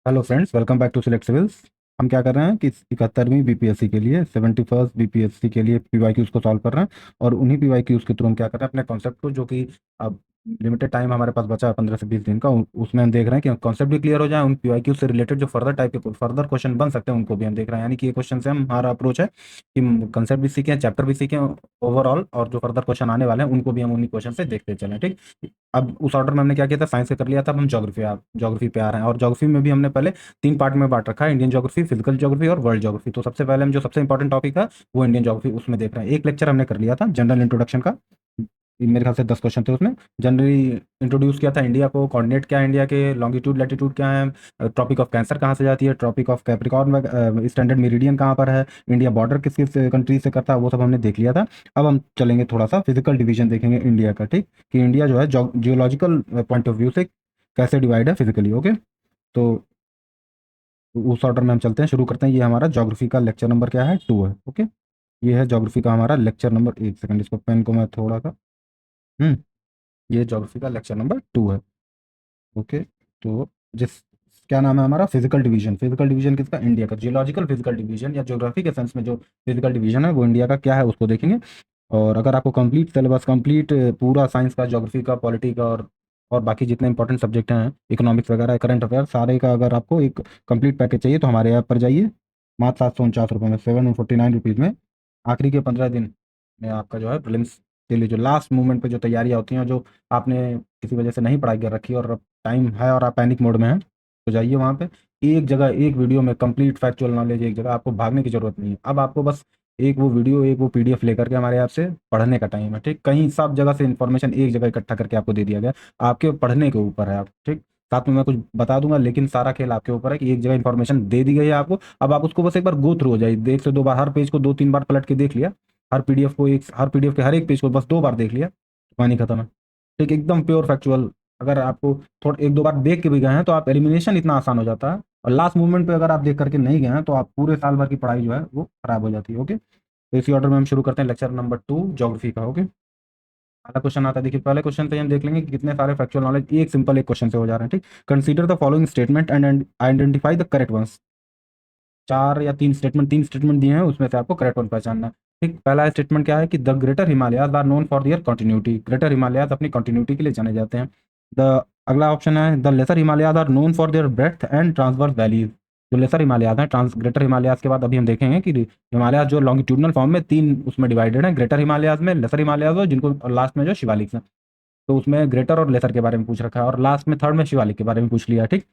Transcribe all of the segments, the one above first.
Hello friends, welcome back to Select Civils. हम क्या कर रहे हैं कि 71वीं बीपीएससी के लिए 71st बीपीएससी के लिए पीवाईक्यूज को सॉल्व कर रहे हैं। और उन्हीं पीवाईक्यूज के थ्रू हम क्या कर रहे हैं, अपने कॉन्सेप्ट को, जो कि अब लिमिटेड टाइम हमारे पास बचा है 15 से 20 दिन का, उसमें हम देख रहे हैं कि कॉन्सेप्ट भी क्लियर हो जाए, उन पीवाईक्यूज से रिलेटेड जो फर्दर टाइप के फर्दर क्वेश्चन बन सकते हैं उनको भी हम देख रहे हैं। यानी कि ये क्वेश्चन से हमारा अप्रोच है कि कंसेप्ट भी सीखें, चैप्टर भी सीखें ओवरऑल, और जो फर्दर क्वेश्चन आने वाले हैं उनको भी हम उन्हीं क्वेश्चन से देखते चलें। ठीक। अब उस ऑर्डर में हमने क्या किया था, साइंस का कर लिया था, अब हम ज्योग्राफी पे आ रहे हैं। और ज्योग्राफी में भी हमने पहले 3 पार्ट में बांट रखा है, इंडियन ज्योग्राफी, फिजिकल ज्योग्राफी और वर्ल्ड ज्योग्राफी। तो सबसे पहले हम जो सबसे इंपॉर्टेंट टॉपिक है वो इंडियन ज्योग्राफी, उसमें देख रहे हैं। एक लेक्चर हमने कर लिया था जनरल इंट्रोडक्शन का, मेरे ख्याल से 10 क्वेश्चन थे उसमें। जनरली इंट्रोड्यूस किया था इंडिया को, कोऑर्डिनेट क्या है इंडिया के, लॉन्गिट्यूड लैटिट्यूड क्या है, ट्रॉपिक ऑफ कैंसर कहाँ से जाती है, tropic of Capricorn standard meridian कहाँ पर है, इंडिया बॉर्डर किस किस कंट्री से करता है, वो सब हमने देख लिया था। अब हम चलेंगे थोड़ा सा फिजिकल डिवीजन देखेंगे इंडिया का। ठीक। कि इंडिया जो है जियोलॉजिकल पॉइंट ऑफ व्यू से कैसे डिवाइड है फिजिकली। ओके। तो उस ऑर्डर में हम चलते हैं, शुरू करते हैं। ये हमारा ज्योग्राफी का लेक्चर नंबर क्या है, 2 है। ओके। ये है ज्योग्राफी का हमारा लेक्चर नंबर, एक सेकंड, इसको पेन को मैं थोड़ा सा ये ज्योग्राफी का लेक्चर नंबर 2 है। ओके। तो जिस क्या नाम है हमारा, फिजिकल डिवीजन। फिजिकल डिवीजन किसका, इंडिया का। जियोलॉजिकल फिजिकल डिवीजन या ज्योग्राफी के सेंस में जो फिजिकल डिवीजन है वो इंडिया का क्या है उसको देखेंगे। और अगर आपको कंप्लीट सिलेबस, कंप्लीट पूरा साइंस का, ज्योग्राफी का, पॉलिटी का और बाकी जितने इंपॉर्टेंट सब्जेक्ट हैं, इकोनॉमिक्स वगैरह, करंट अफेयर, सारे का अगर आपको एक कंप्लीट पैकेज चाहिए तो हमारे ऐप पर जाइए। मात्र 749 रुपये में, 749 रुपीज़ में, आखिरी के 15 दिन में आपका जो है प्रीलिम्स के लिए जो लास्ट मोमेंट पे जो तैयारियां होती हैं, जो आपने किसी वजह से नहीं पढ़ाई कर रखी है और अब टाइम है और आप पैनिक मोड में हैं, तो जाइए वहाँ पे। एक जगह एक वीडियो में कंप्लीट फैक्चुअल नॉलेज, एक जगह, आपको भागने की जरूरत नहीं है। अब आपको बस एक वो वीडियो, एक वो पीडीएफ लेकर के हमारे ऐप से पढ़ने का टाइम है। ठीक। कहीं सब जगह से इन्फॉर्मेशन एक जगह इकट्ठा करके आपको दे दिया गया, आपके पढ़ने के ऊपर है। आप ठीक, साथ में मैं कुछ बता दूंगा, लेकिन सारा खेल आपके ऊपर है कि एक जगह इन्फॉर्मेशन दे दी गई है आपको। अब आप उसको बस एक बार गो थ्रू हो जाइए, 1 से 2 बार, हर पेज को 2-3 बार पलट के देख लिया, हर पीडीएफ के हर एक पेज को बस 2 बार देख लिया, कहानी खत्म है। ठीक, एकदम प्योर फैक्चुअल। अगर आपको थोड़ा 1-2 बार देख के भी गए हैं तो आप एलिमिनेशन इतना आसान हो जाता है। और लास्ट मोमेंट पे अगर आप देख करके नहीं गए हैं तो आप पूरे साल भर की पढ़ाई जो है वो खराब हो जाती है। ओके। तो इसी ऑर्डर में हम शुरू करते हैं लेक्चर नंबर 2 ज्योग्राफी का। ओके। पहला क्वेश्चन आता है, देखिए पहले क्वेश्चन पे हम देख लेंगे कि कितने सारे फैक्चुअल नॉलेज एक सिंपल एक क्वेश्चन से हो जा रहे हैं। ठीक। Consider the following statement and identify the correct ones. 4 या 3 स्टेटमेंट दिए हैं, उसमें से आपको करेक्ट वन पहचानना है। ठीक। पहला स्टेटमेंट क्या है कि the greater Himalayas are known for their continuity. Greater Himalayas अपनी कंटिन्यूटी के लिए जाने जाते हैं। द अगला ऑप्शन है the lesser Himalayas are known for their breadth and transverse valleys. जो लेसर हिमालयाज हैं, ट्रांस ग्रेटर हिमालयाज के बाद अभी हम देखेंगे कि हिमालयाज जो लॉन्गिट्यूडनल फॉर्म में 3 उसमें डिवाइडेड हैं, ग्रेटर हिमालयाज में, लेसर हिमालयाज, और जिनको लास्ट में जो शिवालिक्स हैं। तो उसमें ग्रेटर और लेसर के बारे में पूछ रखा है, और लास्ट में थर्ड में शिवालिक के बारे में पूछ लिया। ठीक।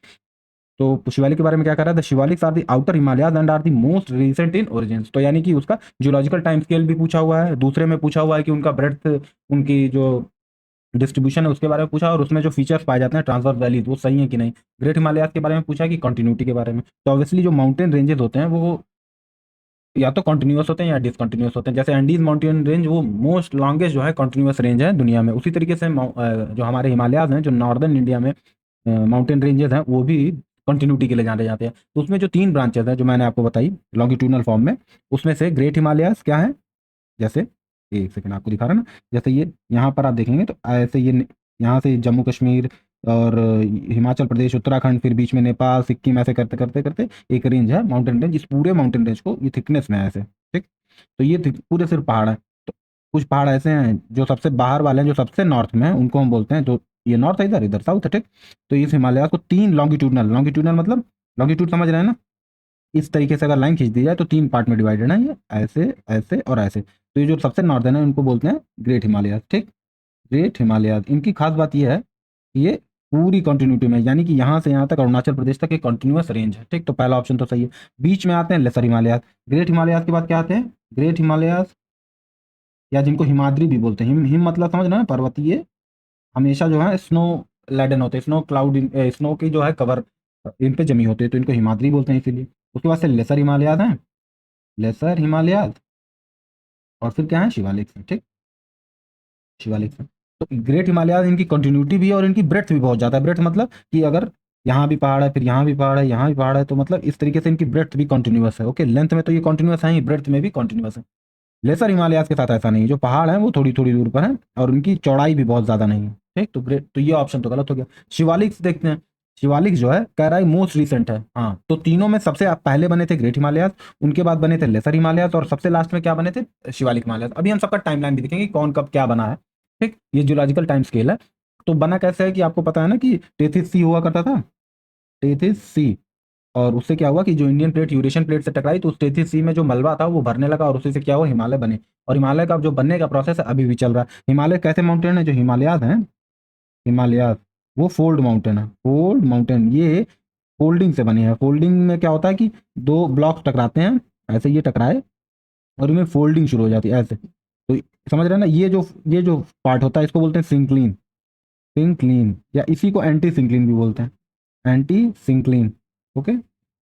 तो शिवालिक के बारे में क्या कर रहा है, the Shivaliks are the outer Himalayas and are the most recent in origin. तो यानी कि उसका जियोलॉजिकल टाइम स्केल भी पूछा हुआ है, दूसरे में पूछा हुआ है कि उनका ब्रेड्थ, उनकी जो डिस्ट्रीब्यूशन है उसके बारे में पूछा, और उसमें जो फीचर्स पाए जाते हैं ट्रांसवर्स वैलीज वो सही है कि नहीं। ग्रेट हिमालयाज के बारे में पूछा कि कंटिन्यूटी के बारे में। तो ऑब्वियसली जो माउंटेन रेंजेस होते हैं वो या तो कंटिन्यूअस होते हैं या डिसकंटिन्यूअस होते हैं। जैसे एंडीज माउंटेन रेंज वो मोस्ट लॉन्गेस्ट जो है कंटिन्यूअस रेंज है दुनिया में, उसी तरीके से जो हमारे हिमालयाज हैं, जो नॉर्दर्न इंडिया में माउंटेन रेंजेस हैं, वो भी कंटिन्यूटी के लिए जाने जाते हैं। तो उसमें जो 3 ब्रांचेस हैं जो मैंने आपको बताई लॉन्गिट्यूडनल फॉर्म में, उसमें से ग्रेट हिमालयाज क्या है, जैसे एक सेकंड आपको दिखा रहा ना, जैसे ये यहाँ पर आप देखेंगे तो ऐसे ये यहाँ से जम्मू कश्मीर और हिमाचल प्रदेश, उत्तराखंड, फिर बीच में नेपाल, सिक्किम, ऐसे करते करते करते एक रेंज है, माउंटेन रेंज। इस पूरे माउंटेन रेंज को ये थिकनेस में है ऐसे। ठीक। तो ये पूरे सिर्फ पहाड़ है। तो कुछ पहाड़ ऐसे हैं जो सबसे बाहर वाले हैं, जो सबसे नॉर्थ में हैं, उनको हम बोलते हैं, जो ये नॉर्थ है, इधर इधर साउथ है। ठीक। तो इस हिमालय को 3 लॉन्गिट्यूडनल, लॉन्गिट्यूडनल मतलब लॉन्गिट्यूड समझ रहे हैं ना, इस तरीके से अगर लाइन खींच दी जाए तो 3 पार्ट में डिवाइडेड है ये, ऐसे ऐसे और ऐसे। तो ये जो सबसे नॉर्दर्न है उनको बोलते हैं ग्रेट हिमालय। ठीक। ग्रेट हिमालय, इनकी खास बात यह है कि ये पूरी कंटिन्यूटी में, यानी कि यहाँ से यहाँ तक अरुणाचल प्रदेश तक एक कंटिन्यूअस रेंज है। ठीक। तो पहला ऑप्शन तो सही है। बीच में आते हैं लेसर हिमालय। ग्रेट हिमालय के बाद क्या आते हैं, ग्रेट हिमालय, या जिनको हिमाद्री भी बोलते हैं। हिम हिम मतलब समझ रहे हैं, पर्वतीय, हमेशा जो है स्नो लैडन होते हैं, स्नो क्लाउड, स्नो की जो है कवर इन पे जमी होती है, तो इनको हिमाद्री बोलते हैं इसीलिए। उसके बाद से लेसर हिमालयाज हैं, लेसर हिमालयाज, और फिर क्या है, शिवालिक हैं। ठीक। शिवालिक हैं। तो ग्रेट हिमालयाज, इनकी कंटिन्यूटी भी है और इनकी ब्रेथ भी बहुत ज़्यादा है। ब्रेथ मतलब कि अगर यहाँ भी पहाड़ है, फिर यहाँ भी पहाड़ है, यहाँ भी पहाड़ है, तो मतलब इस तरीके से इनकी ब्रेथ भी कंटिन्यूअस है। ओके। लेंथ में तो ये कंटिन्यूअस है ही, ब्रेथ में भी कंटिन्यूअस है। लेसर हिमालयाज के साथ ऐसा नहीं है, जो पहाड़ हैं वो थोड़ी थोड़ी दूर पर हैं और उनकी चौड़ाई भी बहुत ज़्यादा नहीं है। ठीक। तो ग्रेट, तो ये ऑप्शन तो गलत हो गया। शिवालिक्स देखते हैं। शिवालिक जो है कह रहा है मोस्ट रिसेंट है। हाँ, तो तीनों में सबसे पहले बने थे ग्रेट हिमालयाज, उनके बाद बने थे लेसर हिमालयाज, और सबसे लास्ट में क्या बने थे, शिवालिक हिमालयाज। अभी हम सबका टाइमलाइन भी देखेंगे कौन कब क्या बना है। ठीक, ये जियोलॉजिकल टाइम स्केल है। तो बना कैसे है कि आपको पता है ना कि टेथिस सी हुआ करता था, टेथिस सी, और उससे क्या हुआ कि जो इंडियन प्लेट यूरेशियन प्लेट से टकराई तो उस टेथिस सी में जो मलबा था वो भरने लगा, और उसी से क्या हुआ, हिमालय बने। और हिमालय का जो बनने का प्रोसेस है अभी भी चल रहा है। हिमालय कैसे माउंटेन है, जो हिमालयाज हैं, हिमालयाज, वो फोल्ड माउंटेन है, फोल्ड माउंटेन। ये फोल्डिंग से बने हैं। फोल्डिंग में क्या होता है कि दो ब्लॉक्स टकराते हैं, ऐसे ये टकराए और इनमें फोल्डिंग शुरू हो जाती है ऐसे। तो समझ रहे हैं ना, ये जो पार्ट होता है इसको बोलते हैं सिंक्लिन, सिंक्लिन, या इसी को एंटी सिंक्लिन भी बोलते हैं, एंटी सिंक्लिन। ओके,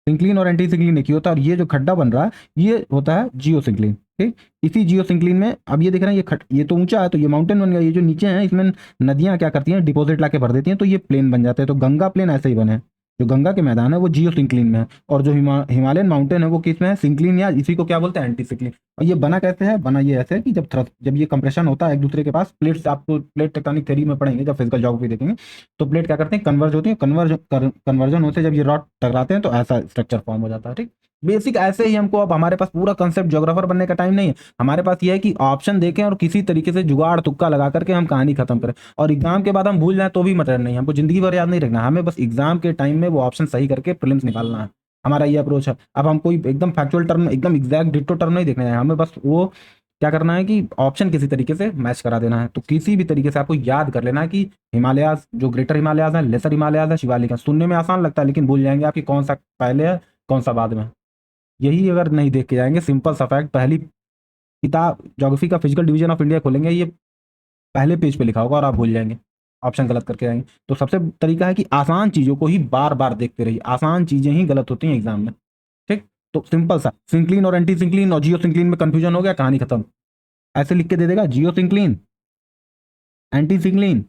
सिंक्लिन और एंटी सिंक्लिन एक ही होता है। और ये जो खड्डा बन रहा है ये होता है जियो सिंक्लिन। ठीक, इसी जियो सिंक्लिन में अब ये देख रहे हैं, ये तो ऊंचा है तो ये माउंटेन बन गया। ये जो नीचे है इसमें नदियां क्या करती हैं, डिपॉजिट ला के भर देती हैं, तो ये प्लेन बन जाते हैं। तो गंगा प्लेन ऐसे ही बने हैं। जो गंगा के मैदान है वो जियो सिंक्लिन में है, और जो हिमालयन माउंटेन है वो किस में है, सिंक्लिन, या इसी को क्या बोलते हैं, एंटी सिंक्लिन। और ये बना कैसे है, बना ये ऐसे है कि जब ये कंप्रेशन होता है एक दूसरे के पास, प्लेट्स आपको प्लेट टेक्टोनिक थ्योरी में पढ़ेंगे जब फिजिकल ज्योग्राफी देखेंगे, तो प्लेट क्या करते हैं, कन्वर्ज होती है, कन्वर्जन होते जब ये रॉड टकराते हैं तो ऐसा स्ट्रक्चर फॉर्म हो जाता है। ठीक, बेसिक ऐसे ही हमको, अब हमारे पास पूरा कंसेप्ट ज्योग्राफर बनने का टाइम नहीं है। हमारे पास ये है कि ऑप्शन देखें और किसी तरीके से जुगाड़ तुक्का लगा करके हम कहानी खत्म करें, और एग्जाम के बाद हम भूल जाए तो भी मतलब नहीं, हमको जिंदगी भर याद नहीं रखना, हमें बस एग्जाम के टाइम में वो ऑप्शन सही करके प्रीलिम्स निकालना है। हमारा ये अप्रोच है। अब हम कोई एकदम फैक्चुअल टर्म, एकदम एग्जैक्ट डिट्टो टर्म नहीं देखना है, हमें बस वो क्या करना है कि ऑप्शन किसी तरीके से मैच करा देना है। तो किसी भी तरीके से आपको याद कर लेना है कि हिमालयाज, जो ग्रेटर हिमालयाज है, लेसर हिमालयाज है, शिवालिक है। सुनने में आसान लगता है लेकिन भूल जाएंगे आप कि कौन सा पहले है कौन सा बाद में। यही अगर नहीं देख के जाएंगे, सिंपल सा फैक्ट, पहली किताब ज्योग्राफी का फिजिकल डिवीजन ऑफ इंडिया खोलेंगे, ये पहले पेज पे लिखा होगा और आप भूल जाएंगे, ऑप्शन गलत करके आएंगे। तो सबसे तरीका है कि आसान चीजों को ही बार बार देखते रहिए, आसान चीजें ही गलत होती हैं एग्जाम में। ठीक, तो सिंपल सा, सिंक्लिन और एंटी सिंक्लिन और जियो सिंक्लिन में कंफ्यूजन हो गया, कहानी खत्म। ऐसे लिख के दे देगा, जियो सिंक्लिन, एंटी सिंक्लिन,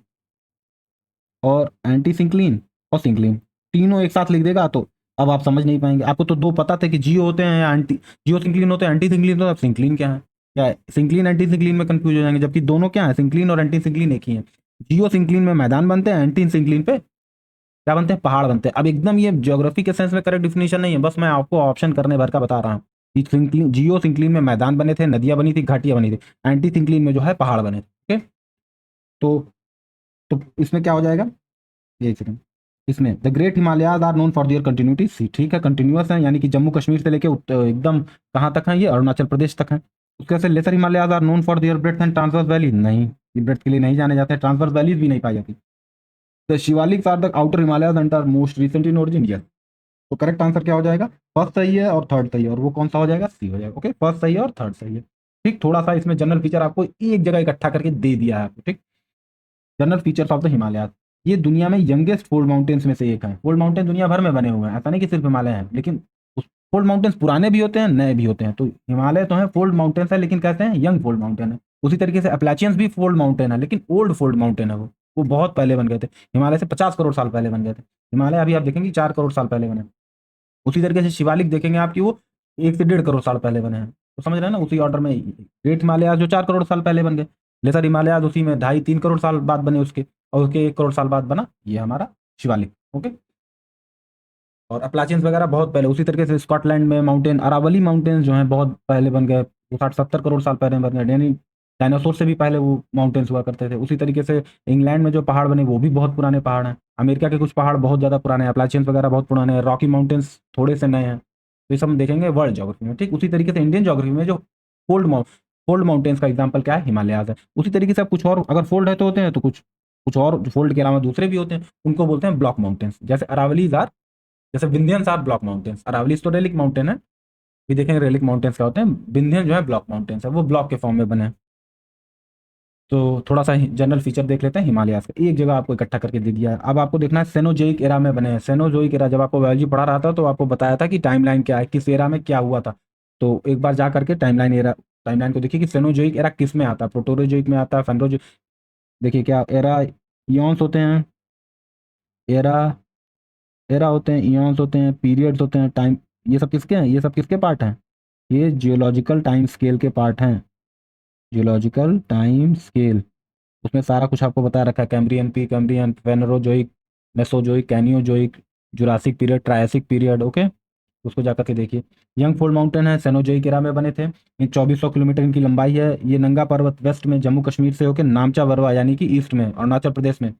और एंटी सिंक्लिन, और सिंक्लिन, तीनों एक साथ लिख देगा। तो अब आप समझ नहीं पाएंगे। आपको तो दो पता थे कि जियो होते हैं या एंटी, जियो सिंक्लिन होते हैं, एंटी सिंक्लिन होते हैं, अब सिंक्लिन क्या है, क्या है, सिंक्लिन एंटी सिंक्लिन में कंफ्यूज हो जाएंगे, जबकि दोनों क्या है, सिंक्लिन और एंटी सिंक्लिन एक ही है। जियो सिंक्लिन में मैदान बनते हैं, एंटी सिंक्लिन पे क्या बनते हैं, पहाड़ बनते हैं। अब एकदम ये ज्योग्राफी के सेंस में करेक्ट डिफिनेशन नहीं है, बस मैं आपको ऑप्शन करने भर का बता रहा हूँ कि सिंक्लिन, जियो सिंक्लिन में मैदान बने थे, नदियां बनी थी, घाटियां बनी थी, एंटी सिंक्लिन में जो है पहाड़ बने थे। ओके, तो इसमें क्या हो जाएगा, एक सेकंड, इसमें the great Himalayas are known for their continuity सी। ठीक है, कंटिन्यूअस है, यानी कि जम्मू कश्मीर से लेके एकदम कहाँ तक है, ये अरुणाचल प्रदेश तक है। उसके से lesser Himalayas are known for their breadth and transverse valley, नहीं, ये ब्रेड्थ के लिए नहीं जाने जाते हैं, ट्रांसवर्स वैलीज भी नहीं पाई जाती। The Shivaliks are the outer Himalayas and are most recent in origin, yes. तो करेक्ट आंसर क्या हो जाएगा, फर्स्ट सही है और थर्ड सही है, और वो कौन सा हो जाएगा, सी हो जाएगा। ओके, फर्स्ट सही है और थर्ड सही है। ठीक, थोड़ा सा इसमें जनरल फीचर आपको एक जगह इकट्ठा करके दे दिया है आपको। ठीक, general features of the Himalayas, ये दुनिया में यंगेस्ट फोल्ड माउंटेन्स में से एक है। फोल्ड माउंटेन दुनिया भर में बने हुए हैं, ऐसा नहीं कि सिर्फ हिमालय है, लेकिन उस फोल्ड माउंटेन्स पुराने भी होते हैं, नए भी होते हैं। तो हिमालय तो है फोल्ड माउंटेन्स है, लेकिन कहते हैं यंग फोल्ड माउंटेन है। उसी तरीके से अपलाचियंस भी फोल्ड माउंटेन है, लेकिन ओल्ड फोल्ड माउंटेन है। वो बहुत पहले बन गए थे, हिमालय से 50 करोड़ साल पहले बन गए थे। हिमालय अभी आप देखेंगे 4 करोड़ साल पहले बने। उसी तरीके से शिवालिक देखेंगे आपकी, वो 1 से 1.5 करोड़ साल पहले बने हैं। तो समझ रहे हैं ना, उसी ऑर्डर में ग्रेट हिमालयाज जो 4 करोड़ साल पहले बन गए, लेसर हिमालयाज उसी में 2.5-3 करोड़ साल बाद बने उसके, और उसके 1 करोड़ साल बाद बना ये हमारा शिवालिक। ओके, और अपलाचियंस वगैरह बहुत पहले, उसी तरीके से स्कॉटलैंड में माउंटेन अरावली माउंटेन्स जो हैं बहुत पहले बन गए, वो 60-70 करोड़ साल पहले बन गए, यानी डायनासोर से भी पहले वो माउंटेन्स हुआ करते थे। उसी तरीके से इंग्लैंड में जो पहाड़ बने वो भी बहुत पुराने पहाड़ हैं। अमेरिका के कुछ पहाड़ बहुत ज़्यादा पुराने हैं, अपलाचियंस वगैरह बहुत पुराने हैं, रॉकी माउंटेन्स थोड़े से नए हैं। तो ये सब हम देखेंगे वर्ल्ड ज्योग्राफी में। ठीक, उसी तरीके से इंडियन ज्योग्राफी में जो फोल्ड फोल्ड माउंटेन्स का एग्जाम्पल क्या है, हिमालयाज है। उसी तरीके से अब कुछ और अगर फोल्ड है तो होते हैं, तो कुछ कुछ और फोल्ड के अलावा दूसरे भी होते हैं, उनको बोलते हैं ब्लॉक माउंटेन्स। जैसे अरावलीज आर, जैसे विंध्यंस आर ब्लॉक माउंटेन्स। अरावलीज तो रेलिक माउंटेन है, भी देखेंगे रेलिक माउंटेन्स क्या होते हैं। विंध्यन जो है ब्लॉक माउंटेन्स है, वो ब्लॉक के फॉर्म में बने हैं। तो थोड़ा सा जनरल फीचर देख लेते हैं हिमालयाज का, एक जगह आपको इकट्ठा करके दे दिया है। अब आपको देखना है सेनोजोइक एरा में बने हैं। सेनोजोइक एरा, जब आपको बायोलॉजी पढ़ा रहा था तो आपको बताया था कि टाइमलाइन क्या है, किस एरा में क्या हुआ था। तो एक बार जा करके टाइमलाइन को देखिए कि सेनोजोइक एरा किस में आता है, प्रोटोरोजोइक में आता है, फेनरोजोइक। देखिए क्या एरा, इयॉन्स होते हैं, एरा एरा होते हैं, इयॉन्स होते हैं, पीरियड्स होते हैं, टाइम, ये सब किसके हैं, ये सब किसके पार्ट हैं, ये जियोलॉजिकल टाइम स्केल के पार्ट हैं। जियोलॉजिकल टाइम स्केल, उसमें सारा कुछ आपको बता रखा है, Cambrian, Precambrian, Phanerozoic, Mesozoic, Cenozoic, Jurassic period, Triassic period, okay, उसको जाकर के देखिए। यंग फोल्ड माउंटेन है, सेनोजोइक एरा में बने थे। इन 2400 किलोमीटर इनकी लंबाई है। ये नंगा पर्वत वेस्ट में जम्मू कश्मीर से होकर नामचा वरवा यानी कि ईस्ट में अरुणाचल प्रदेश में,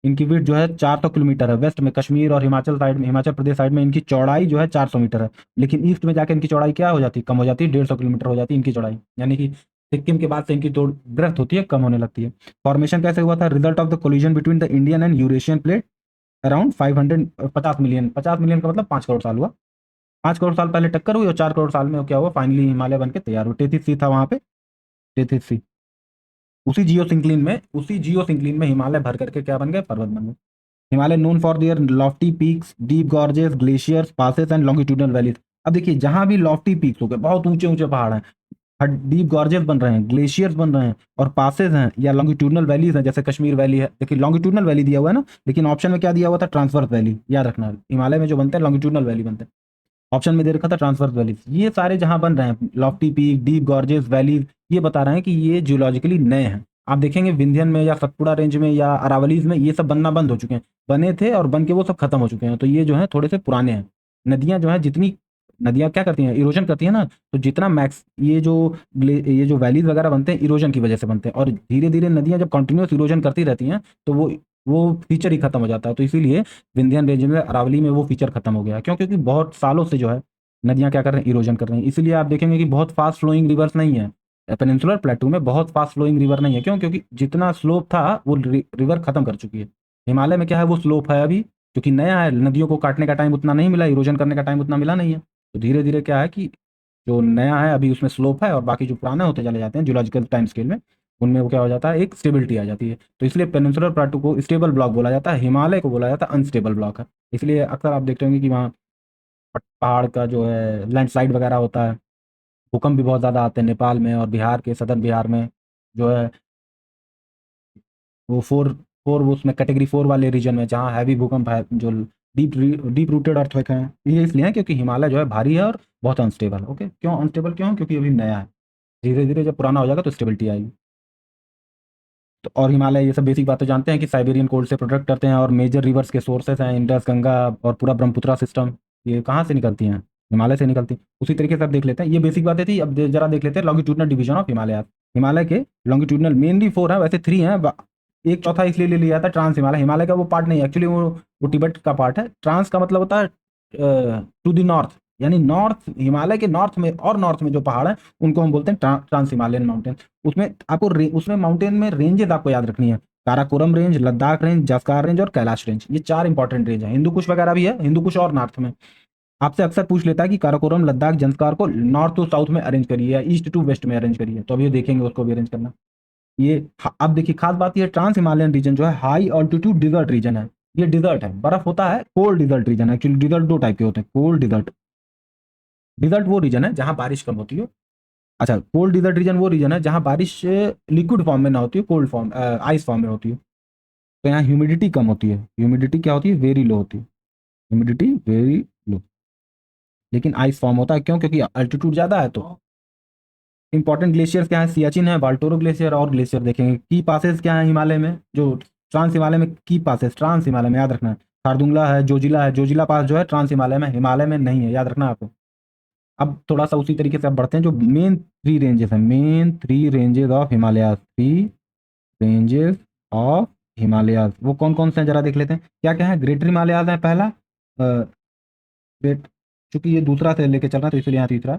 इनकी विड्थ जो है 400 किलोमीटर है। वेस्ट में कश्मीर और हिमाचल साइड में, हिमाचल प्रदेश साइड में इनकी चौड़ाई जो है 400 मीटर है। लेकिन ईस्ट में जाकर इनकी चौड़ाई क्या हो जाती है, कम हो जाती है, 150 किलोमीटर हो जाती है इनकी चौड़ाई, यानी कि सिक्किम के बाद से इनकी जो ड्रेफ्ट होती है कम होने लगती है। फॉर्मेशन कैसे हुआ था, result of the collision between the Indian and Eurasian plate around 550 million, 50 million का मतलब 5 करोड़ साल हुआ। 5 करोड़ साल पहले टक्कर हुई और 4 करोड़ साल में क्या हुआ, फाइनली हिमालय बन के तैयार हुआ। टेथिस सी था वहां पे, टेथिस सी। उसी जियो सिंक्लिन में हिमालय भर करके क्या बन गए, पर्वत बन गए। Himalaya known for there Lofty peaks, deep gorges, glaciers, passes and longitudinal valleys. अब देखिए जहां भी लॉफ्टी पीक्स हो गए, बहुत ऊंचे ऊंचे पहाड़ हैं, डीप गॉर्जेस बन रहे हैं, ग्लेशियर्स बन रहे हैं, और पासेस हैं या लॉन्गिट्यूडनल वैलीज हैं, जैसे कश्मीर वैली है। देखिए लॉन्गिट्यूडनल वैली दिया हुआ है ना, लेकिन ऑप्शन में क्या दिया हुआ था, ट्रांसवर्स वैली। याद रखना, हिमालय में जो बनते हैं लॉन्गिट्यूडनल वैली बनते हैं, ऑप्शन में दे रखा था ट्रांसवर्स वैलीज। ये सारे जहां बन रहे हैं, Lofty peak, deep gorges, valleys, ये बता रहे हैं कि ये जियोलॉजिकली नए हैं। आप देखेंगे विंध्यन में या सतपुड़ा रेंज में या अरावलीज में ये सब बनना बंद हो चुके हैं, बने थे और बन के वो सब खत्म हो चुके हैं। तो ये जो है थोड़े से पुराने हैं। नदियां जो है, जितनी नदियां क्या करती हैं, इरोजन करती है ना, तो जितना मैक्स ये जो वैलीज वगैरह बनते हैं इरोजन की वजह से बनते हैं, और धीरे धीरे नदियां जब कंटिन्यूस इरोजन करती रहती हैं तो वो फीचर ही खत्म हो जाता है। तो इसीलिए विंध्यन रेंज में, अरावली में वो फीचर खत्म हो गया। क्यों? क्योंकि बहुत सालों से जो है नदियां क्या कर रही हैं, इरोजन कर रही हैं। इसीलिए आप देखेंगे कि बहुत फास्ट फ्लोइंग रिवर्स नहीं है पेनिनसुलर प्लेटू में, बहुत फास्ट फ्लोइंग रिवर नहीं है। क्यों? क्योंकि जितना स्लोप था वो रिवर खत्म कर चुकी है। हिमालय में क्या है, वो स्लोप है अभी, क्योंकि नया है, नदियों को काटने का टाइम उतना नहीं मिला, इरोजन करने का टाइम उतना मिला नहीं है। तो धीरे धीरे क्या है कि जो नया है अभी उसमें स्लोप है, और बाकी जो पुराने होते चले जाते हैं जियोलॉजिकल टाइम स्केल में, उनमें वो क्या हो जाता है, एक स्टेबिलिटी आ जाती है। तो इसलिए पेनिनसुलर प्लेटू को स्टेबल ब्लॉक बोला जाता है, हिमालय को बोला जाता है अनस्टेबल ब्लॉक है। इसलिए अक्सर आप देखते होंगे कि वहाँ पहाड़ का जो है लैंडस्लाइड वगैरह होता है, भूकंप भी बहुत ज़्यादा आते हैं नेपाल में और बिहार के, सदर्न बिहार में जो है वो फोर फोर उसमें कैटेगरी 4 वाले रीजन में, जहाँ हैवी भूकंप है, जो डीप रूटेड अर्थक्वेक है। ये इसलिए है क्योंकि हिमालय जो है भारी है और बहुत अनस्टेबल है। ओके, क्यों अनस्टेबल, क्यों? क्योंकि अभी नया है। धीरे धीरे जब पुराना हो जाएगा तो स्टेबिलिटी आएगी। तो और हिमालय, ये सब बेसिक बातें जानते हैं कि साइबेरियन कोल्ड से प्रोटेक्ट करते हैं, और मेजर रिवर्स के सोर्सेस हैं इंडस, गंगा और पूरा ब्रह्मपुत्रा सिस्टम, ये कहाँ से निकलती हैं, हिमालय से निकलती हैं। उसी तरीके से आप देख लेते हैं, ये बेसिक बातें थी। अब जरा देख लेते हैं longitudinal division of Himalaya. Himalaya के लॉन्गिट्यूडनल मेनली 4 है, वैसे 3 हैं। एक चौथा इसलिए ले लिया था ट्रांस हिमालय, हिमालय का वो पार्ट नहीं है एक्चुअली, वो तिब्बत का पार्ट है। ट्रांस का मतलब होता है टू द नॉर्थ, यानी नॉर्थ, हिमालय के नॉर्थ में और नॉर्थ में जो पहाड़ है उनको हम बोलते हैं ट्रांस हिमालयन माउंटेन। उसमें आपको उसमें माउंटेन में रेंजेस आपको याद रखनी है, Karakoram range, Ladakh range, Zanskar range और कैलाश रेंज, ये 4 इंपॉर्टेंट रेंज है। हिंदू कुश वगैरह भी है, हिंदू कुश और नॉर्थ में। आपसे अक्सर पूछ लेता है कि काराकोरम, लद्दाख, जंस्कार को नॉर्थ टू साउथ में अरेंज करिए या ईस्ट टू वेस्ट में अरेंज करिए, तो अभी देखेंगे उसको भी अरेंज करना। ये अब देखिए खास बात, ये ट्रांस हिमालयन रीजन जो है हाई ऑल्टीट्यूड डिजर्ट रीजन है। ये डिजर्ट है, बर्फ होता है, कोल्ड डिजर्ट रीजन है। एक्चुअली डिजर्ट 2 टाइप के होते हैं, कोल्ड डिजर्ट। डिजर्ट वो रीजन है जहां बारिश कम होती हो। अच्छा, कोल्ड डिजर्ट रीजन वो रीजन है जहां बारिश लिक्विड फॉर्म में ना होती हो, कोल्ड फॉर्म, आइस फॉर्म में होती हो। तो यहाँ ह्यूमिडिटी कम होती है, ह्यूमिडिटी क्या होती है, वेरी लो होती है, ह्यूमिडिटी वेरी लो। लेकिन आइस फॉर्म होता है, क्यों? क्योंकि अल्टीट्यूड ज़्यादा है। तो इंपॉर्टेंट ग्लेशियर्स क्या है, सियाचिन है, बाल्टोरो ग्लेशियर और ग्लेशियर देखेंगे। की पासेस क्या है हिमालय में, जो ट्रांस हिमालय में की पासेस, ट्रांस हिमालय में याद रखना है, खारदुंगला है, जोजिला है। जोजिला पास जो है ट्रांस हिमालय में, हिमालय में नहीं है, याद रखना आपको। अब थोड़ा सा उसी तरीके से अब बढ़ते हैं, जो मेन 3 रेंजेस हैं, main 3 ranges of Himalayas, 3 ranges of Himalayas, वो कौन कौन से हैं जरा देख लेते हैं। क्या क्या है, ग्रेटर हिमालयाज है पहला, ग्रेट, चूंकि ये दूसरा से लेके चल रहा है तो इसलिए यहाँ तीसरा।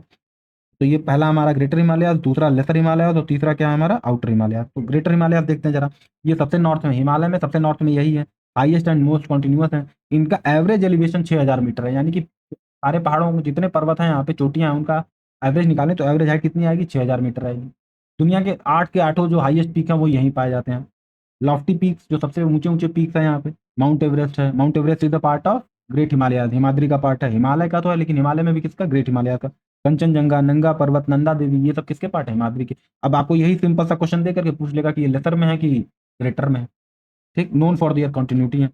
तो ये पहला हमारा ग्रेटर हिमालयाज, दूसरा लेसर हिमालयाज, और तीसरा क्या है हमारा आउटर हिमालयाज। तो ग्रेटर हिमालयाज देखते हैं जरा। ये सबसे नॉर्थ में, हिमालय में सबसे नॉर्थ में यही है, हाईएस्ट एंड मोस्ट कॉन्टिन्यूअस है। इनका एवरेज एलिवेशन 6000 मीटर है, यानी कि सारे पहाड़ों में जितने पर्वत हैं यहाँ पे, चोटियां हैं, उनका एवरेज निकालें तो एवरेज हाइट कितनी आएगी, 6000 मीटर आएगी। दुनिया के 8 के 8 जो हाईएस्ट पीक हैं वो यहीं पाए जाते हैं। लॉफ्टी पीक्स, जो सबसे ऊंचे ऊंचे पीक्स हैं यहाँ पे, माउंट एवरेस्ट है। Mount Everest is the part of great Himalaya, Himadri का पार्ट है, हिमालय का तो है, लेकिन हिमालय में भी किसका, ग्रेट हिमालय का। कंचनजंगा, नंगा पर्वत, नंदा देवी, ये सब किसके पार्ट है, हिमाद्री के। अब आपको यही सिंपल सा क्वेश्चन दे करके पूछ लेगा कि ये लेसर में है कि ग्रेटर में है। ठीक, नोन फॉर दियर कंटिन्यूटी है।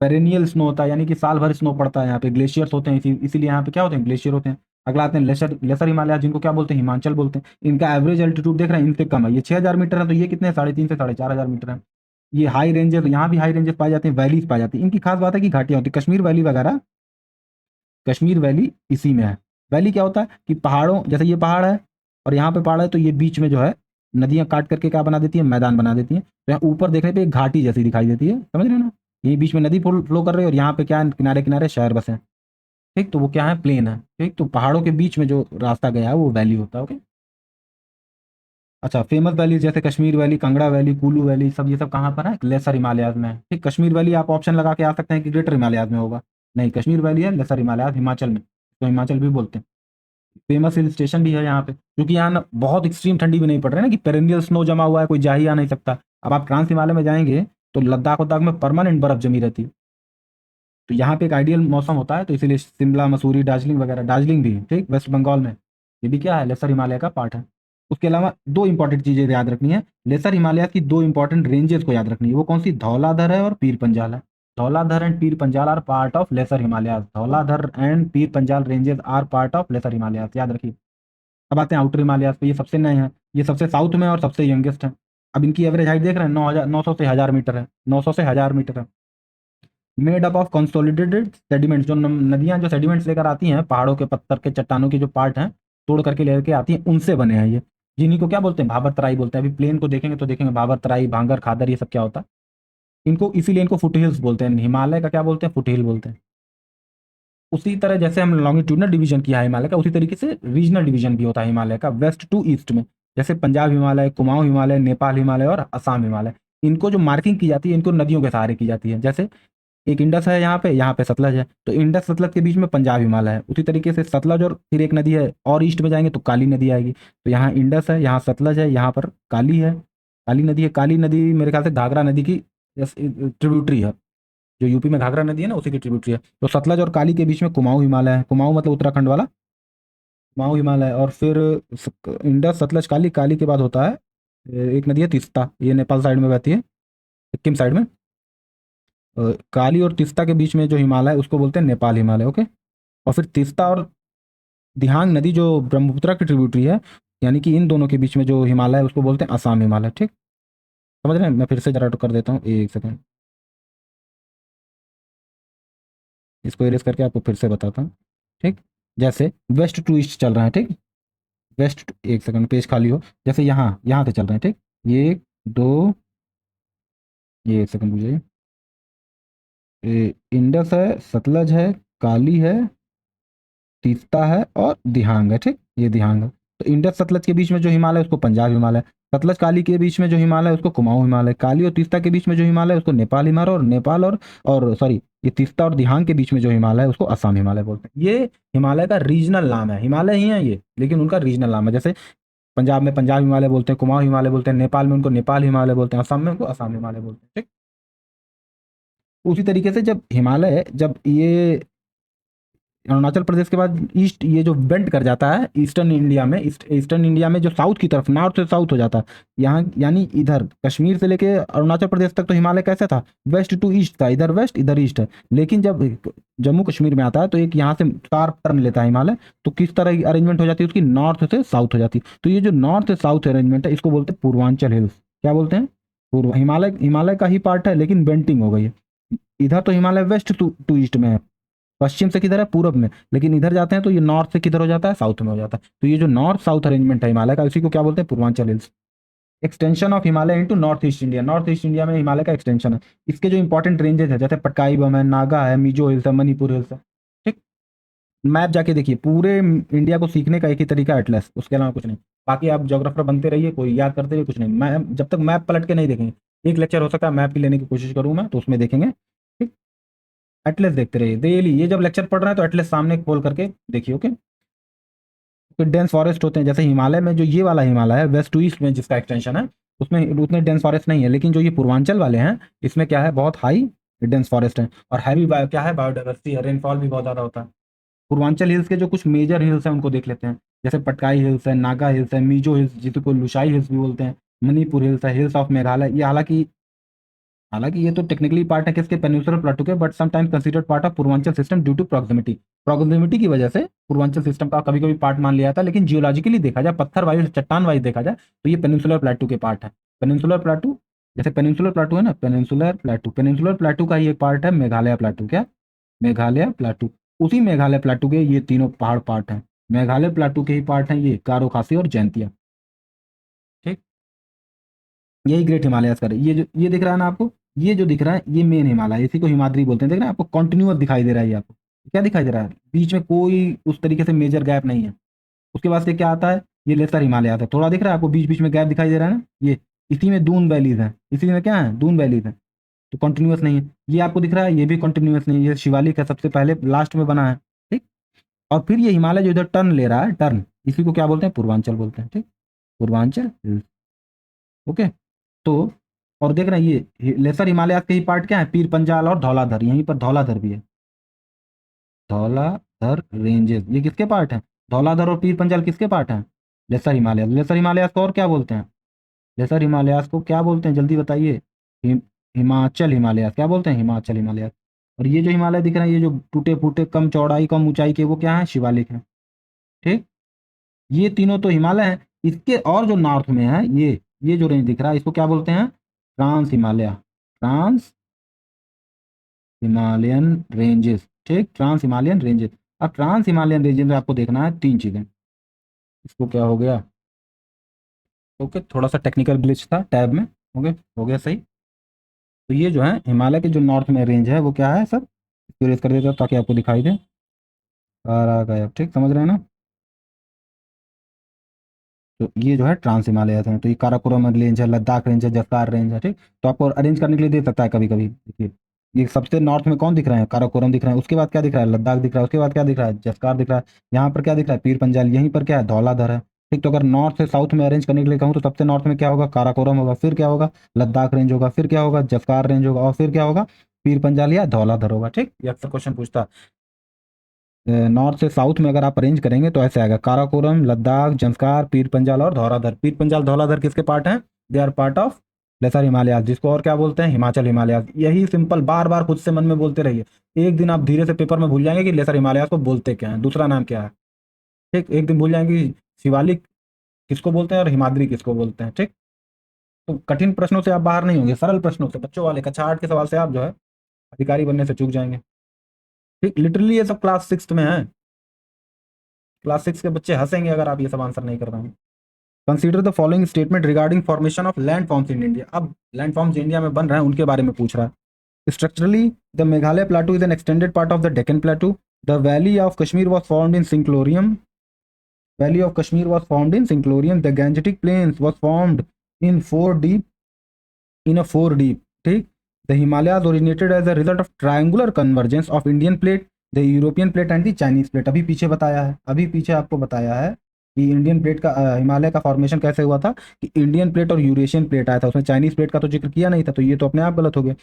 पेरेनियल स्नो होता है, यानी कि साल भर स्नो पड़ता है यहाँ पे, ग्लेशियर्स होते हैं, इसीलिए यहाँ पे क्या होते हैं, ग्लेशियर होते हैं। अगला आते हैं लेसर, लेसर हिमालय, जिनको क्या बोलते हैं, हिमाचल बोलते हैं। इनका एवरेज एल्टीट्यूड देख रहे हैं, इनसे कम है। ये 6000 मीटर है, तो ये कितने, 3.5 से 4.5 हजार मीटर है। ये हाई रेंजेस, यहाँ भी हाई रेंजेस पाई जाती हैं, वैलीज पाई जाती हैं। इनकी खास बात है कि घाटियाँ होती है। कश्मीर वैली वगैरह, कश्मीर वैली इसी में है। वैली क्या होता है कि पहाड़ों, जैसे ये पहाड़ है और यहाँ पे पहाड़ है, तो ये बीच में जो है नदियाँ काट करके क्या बना देती है, मैदान बना देती हैं। तो यहाँ ऊपर देखने पे एक घाटी जैसी दिखाई देती है, समझ रहे हो ना। ये बीच में नदी फ्लो कर रही है और यहाँ पे क्या है, किनारे किनारे शहर बसे हैं। ठीक, तो वो क्या है, प्लेन है। ठीक, तो पहाड़ों के बीच में जो रास्ता गया है वो वैली होता है। ओके। अच्छा, फेमस वैली जैसे Kashmir valley, Kangra valley, Kullu valley, सब ये सब कहाँ पर है, लेसर हिमालयाज में है। ठीक, कश्मीर वैली आप ऑप्शन लगा के आ सकते हैं कि ग्रेटर हिमालयाज में होगा। नहीं, कश्मीर वैली है लेसर हिमालयाज, हिमाचल में, तो हिमाचल भी बोलते हैं। फेमस हिल स्टेशन भी है यहाँ पे, क्योंकि यहाँ ना बहुत एक्सट्रीम ठंडी भी नहीं पड़ रही है ना, कि पेरेनियल स्नो जमा हुआ है, कोई जा ही आ नहीं सकता। अब आप ट्रांस हिमालय में जाएंगे तो लद्दाख वद्दाख में परमानेंट बर्फ जमी रहती है। तो यहाँ पे एक आइडियल मौसम होता है, तो इसीलिए शिमला, मसूरी, दार्जिलिंग वगैरह, दार्जिलिंग भी ठीक वेस्ट बंगाल में, ये भी क्या है, लेसर हिमालय का पार्ट है। उसके अलावा दो इंपॉर्टेंट चीजें याद रखनी है, लेसर हिमालय की दो इंपॉर्टेंट रेंजेस को याद रखनी है। वो कौन सी, धौलाधर है और पीर पंजाल है। Dhauladhar and Pir Panjal are part of lesser Himalaya. Dhauladhar and Pir Panjal ranges are part of lesser Himalaya, याद रखिए। अब आते हैं आउटर हिमालयाज पे, ये सबसे नए हैं, ये सबसे साउथ में और सबसे यंगेस्ट है। अब इनकी एवरेज हाइट देख रहे हैं, 9,000 900 से 1000 मीटर है, 900 से 1000 मीटर है। Made up of consolidated sediments, जो नदियां जो सेडिमेंट्स लेकर आती हैं, पहाड़ों के पत्थर के चट्टानों के जो पार्ट हैं तोड़ करके लेकर आती हैं, उनसे बने हैं ये। जिन्हीं को क्या बोलते हैं, भाबर तराई बोलते हैं। अभी प्लेन को देखेंगे तो देखेंगे भाबर तराई, भांगर, खादर, ये सब क्या होता है। इनको इसीलिए इनको फुट हिल्स बोलते हैं। हिमालय का क्या बोलते हैं, फुट हिल बोलते हैं। उसी तरह जैसे हम लॉन्गिट्यूडनल डिवीजन किया है हिमालय का, उसी तरीके से रीजनल डिवीजन भी होता है हिमालय का, वेस्ट टू ईस्ट में। जैसे पंजाब हिमालय, कुमाऊं हिमालय, नेपाल हिमालय और असम हिमालय। इनको जो मार्किंग की जाती है, इनको नदियों के सहारे की जाती है। जैसे एक इंडस है यहाँ पे सतलज है, तो इंडस सतलज के बीच में पंजाब हिमालय है। उसी तरीके से सतलज और फिर एक नदी है और ईस्ट में जाएंगे तो काली नदी आएगी। तो यहाँ इंडस है, यहाँ सतलज है, यहाँ पर काली है, काली नदी है। काली नदी मेरे ख्याल से घाघरा नदी की ट्रिब्यूटरी है, जो यूपी में घाघरा नदी है ना, उसी की ट्रिब्यूटरी है। तो सतलज और काली के बीच में कुमाऊं हिमालय है। कुमाऊं मतलब उत्तराखंड वाला कुमाऊं हिमालय। और फिर इंडस, सतलज, काली, काली के बाद होता है एक नदी है तीस्ता, ये नेपाल साइड में बहती है, सिक्किम साइड में। काली और तीस्ता के बीच में जो हिमालय है उसको बोलते हैं नेपाल हिमालय। ओके। और फिर तीस्ता और दिहांग नदी जो ब्रह्मपुत्र की ट्रिब्यूटरी है, यानी कि इन दोनों के बीच में जो हिमालय है उसको बोलते हैं असम हिमालय। ठीक, समझ रहे हैं। मैं फिर से जरा कर देता हूँ, एक सेकंड, इसको इरेज करके आपको फिर से बताता हूँ। ठीक, जैसे वेस्ट टू ईस्ट चल रहा है। ठीक, वेस्ट, एक सेकंड पेज खाली हो, जैसे यहाँ यहाँ से चल रहे हैं। ठीक, ये एक दो, ये एक सेकंड मुझे, इंडस है, सतलज है, काली है, तीस्ता है और दिहांग है। ठीक, ये दिहांग है। तो इंडस सतलज के बीच में जो हिमालय है उसको पंजाब हिमालय, सतलज काली के बीच में जो हिमालय है उसको कुमाऊं हिमालय, काली और तीस्ता के बीच में जो हिमालय है उसको नेपाल हिमालय, और नेपाल और सॉरी, ये तीस्ता और दिहांग के बीच में जो हिमालय है उसको असम हिमालय बोलते हैं। ये हिमालय का रीजनल नाम है, हिमालय ही है ये, लेकिन उनका रीजनल नाम है। जैसे पंजाब में पंजाब हिमालय बोलते हैं, कुमाऊं हिमालय बोलते हैं, नेपाल में उनको नेपाल हिमालय बोलते हैं, असम में उनको असम हिमालय बोलते हैं। ठीक, उसी तरीके से जब हिमालय, जब ये अरुणाचल प्रदेश के बाद ईस्ट, ये जो बेंट कर जाता है ईस्टर्न इंडिया में, ईस्टर्न इंडिया में जो साउथ की तरफ, नॉर्थ से साउथ हो जाता है, यहाँ यानी इधर कश्मीर से लेके अरुणाचल प्रदेश तक तो हिमालय कैसे था, वेस्ट टू ईस्ट था, इधर वेस्ट इधर ईस्ट है। लेकिन जब जम्मू कश्मीर में आता है तो एक यहाँ से शार्प टर्न लेता है हिमालय, तो किस तरह अरेंजमेंट हो जाती है उसकी, नॉर्थ से साउथ हो जाती है। तो ये जो नॉर्थ से साउथ अरेंजमेंट है इसको बोलते हैं पूर्वांचल हिल्स। क्या बोलते हैं, पूर्व, हिमालय हिमालय का ही पार्ट है लेकिन बेंटिंग हो गई है। इधर तो हिमालय वेस्ट टू ईस्ट में है, पश्चिम से किधर है, पूरब में, लेकिन इधर जाते हैं तो ये नॉर्थ से किधर हो जाता है, साउथ में हो जाता है। तो ये जो नॉर्थ साउथ अरेंजमेंट है हिमालय का, इसी को क्या बोलते हैं, Purvanchal hills. Extension of Himalaya into north east India, north east India में हिमालय का एक्सटेंशन है। इसके जो इंपॉर्टेंट रेंजेस है जैसे पटकाई बम है, नागा है, मिजो हिल्स है, मणिपुर हिल्स है। ठीक, मैप जाके देखिए, पूरे इंडिया को सीखने का एक ही तरीका एटलस, उसके अलावा कुछ नहीं। बाकी आप जोग्राफर बनते रहिए, कोई याद करते रहिए, कुछ नहीं। मैं जब तक मैप पलट के नहीं देखेंगे, एक लेक्चर हो सकता है मैप भी लेने की कोशिश करूँ मैं, तो उसमें देखेंगे। ठीक, एटलस देखते रहिए डेली, ये जब लेक्चर पढ़ रहे हैं तो एटलस सामने खोल करके देखिए। ओके। तो डेंस फॉरेस्ट होते हैं, जैसे हिमालय में जो ये वाला हिमालय है वेस्ट टू ईस्ट में जिसका एक्सटेंशन है, उसमें उतने डेंस फॉरेस्ट नहीं है। लेकिन जो ये पूर्वांचल वाले हैं इसमें क्या है, बहुत हाई डेंस फॉरेस्ट है और हैवी क्या है, बायोडाइवर्सिटी है, रेनफॉल भी बहुत ज़्यादा होता है। पूर्वांचल हिल्स के जो कुछ मेजर हिल्स हैं उनको देख लेते हैं, जैसे पटकाई हिल्स है, नागा हिल्स है, मिजो हिल्स जिसको लुशाई हिल्स भी बोलते हैं, मणिपुर हिल्स है, हिल्स ऑफ मेघालय। ये हालांकि हालांकि ये तो टेक्निकली पार्ट है किसके, पेनिनसुलर प्लेटू के, but sometimes considered part of Purvanchal system due to proximity. Proximity की वजह से पूर्वांचल सिस्टम का कभी कभी पार्ट मान लिया जाता है, लेकिन जियोलॉजिकली देखा जाए, पत्थर वाइज, चट्टान वाइज देखा जाए, तो ये पेनिनसुलर प्लेटू के पार्ट है। पेनिनसुलर प्लेटू जैसे पेनिनसुलर प्लेटू है ना, पेनिनसुलर प्लेटू का ही एक पार्ट है मेघालय प्लेटू। क्या? मेघालय प्लेटू। उसी मेघालय प्लेटू के ये तीनों पहाड़ पार्ट हैं। मेघालय प्लेटू के ही पार्ट हैं ये गारो खासी और जैंतिया। ठीक, यही ग्रेट हिमालयस का ये दिख रहा है ना आपको, ये जो दिख रहा है ये मेन हिमालय, इसी को हिमाद्री बोलते हैं। देख रहे हैं आपको, कंटिन्यूअस दिखाई दे रहा है ये आपको। क्या दिखाई दे रहा है? बीच में कोई उस तरीके से मेजर गैप नहीं है। उसके बाद से क्या आता है? ये लेसर हिमालय आता है। थोड़ा दिख रहा है आपको, बीच बीच में गैप दिखाई दे रहा है ना, ये इसी में दून वैलीज है, इसी में क्या है, दून वैलीज है। तो कंटिन्यूअस नहीं है। ये आपको दिख रहा है, ये भी कंटिन्यूअस नहीं है। ये शिवालिक है, सबसे पहले लास्ट में बना है। ठीक, और फिर ये हिमालय जो इधर टर्न ले रहा है, टर्न, इसी को क्या बोलते हैं? पूर्वांचल बोलते हैं। ठीक, पूर्वांचल। ओके। तो और देख रहे हैं ये लेसर हिमालय के ही पार्ट क्या है? पीर पंजाल और धौलाधर। यहीं पर धौलाधर भी है, धौलाधर रेंजेस, ये किसके पार्ट हैं? धौलाधर और पीर पंजाल किसके पार्ट हैं? लेसर हिमालय। लेसर हिमालय को और क्या बोलते हैं? लेसर हिमालयास को क्या बोलते हैं, जल्दी बताइए? हिमाचल हिमालयास। क्या बोलते हैं? हिमाचल हिमालयास। और ये जो हिमालय दिख रहे हैं, ये जो टूटे फूटे, कम चौड़ाई कम ऊंचाई के, वो क्या है? शिवालिक है। ठीक, ये तीनों तो हिमालय हैं। इसके और जो नॉर्थ में है, ये जो रेंज दिख रहा है, इसको क्या बोलते हैं? Trans Himalaya, trans Himalayan ranges. ठीक, ट्रांस हिमालयन रेंजेस। अब ट्रांस हिमालयन रेंजेस में आपको देखना है तीन चीजें। इसको क्या हो गया? ओके, थोड़ा सा टेक्निकल ग्लिच था टैब में। ओके, हो गया सही। तो ये जो है हिमालय के जो नॉर्थ में रेंज है, वो क्या है सर? इसको रेस कर देता हूं ताकि आपको दिखाई दे। आ गया, ठीक, समझ रहे हैं ना? तो ये जो है ट्रांस हिमालयस है। तो ये काराकोरम रेंज है, लद्दाख रेंज है, जसकार रेंज है। ठीक, तो आपको अरेंज करने के लिए दे सकता है कभी कभी। देखिए, ये सबसे नॉर्थ में कौन दिख रहा है? काराकोरम दिख रहा है। उसके बाद क्या दिख रहा है? लद्दाख दिख रहा है। उसके बाद क्या दिख रहा है? जसकार दिख रहा है। यहाँ पर क्या दिख रहा है? पीर पंजाल। यहीं पर क्या है? धौलाधर है। ठीक, तो अगर नॉर्थ से साउथ में अरेंज करने के लिए कहूँ तो सबसे नॉर्थ में क्या होगा? काराकोरम होगा। फिर क्या होगा? लद्दाख रेंज होगा। फिर क्या होगा? जसकार रेंज होगा। और फिर क्या होगा? पीर पंजाल या धौलाधर होगा। ठीक, ये अक्सर क्वेश्चन पूछता है। नॉर्थ से साउथ में अगर आप अरेंज करेंगे तो ऐसे आएगा: काराकोरम, लद्दाख, जंस्कार, पीर पंजाल और धौलाधर। पीर पंजाल धौलाधर किसके पार्ट हैं? They are part of lesser Himalaya, जिसको और क्या बोलते हैं? हिमाचल हिमालय। यही सिंपल बार बार खुद से मन में बोलते रहिए। एक दिन आप धीरे से पेपर में भूल जाएंगे कि लेसर हिमालय को बोलते क्या है, दूसरा नाम क्या है। ठीक, एक दिन भूल जाएंगे कि शिवालिक किसको बोलते हैं और हिमाद्री किसको बोलते हैं। ठीक, तो कठिन प्रश्नों से आप बाहर नहीं होंगे, सरल प्रश्नों से, बच्चों वाले कक्षा 8 के सवाल से आप जो है अधिकारी बनने से चूक जाएंगे। ठीक, लिटरली ये सब क्लास 6 में है। क्लास 6 के बच्चे हंसेंगे अगर आप ये सब आंसर नहीं कर रहे हैं। Consider the following statement regarding formation of land forms in India. अब लैंड फॉर्म्स इंडिया में बन रहे हैं, उनके बारे में पूछ रहा है। Structurally the Meghalaya plateau is an extended part of the Deccan plateau. The valley of Kashmir was formed in synclinorium. Valley of Kashmir was formed in Synchlorium. The Gangetic Plains was formed in a four deep. ठीक, the Himalayas originated as a result of triangular convergence of Indian plate, the European plate and the Chinese plate. अभी पीछे बताया है, अभी पीछे आपको बताया है कि इंडियन प्लेट का हिमालय का फॉर्मेशन कैसे हुआ था, कि इंडियन प्लेट और यूरेशियन प्लेट आया था, उसमें चाइनीज प्लेट का तो जिक्र किया नहीं था। तो ये तो अपने आप गलत हो गया।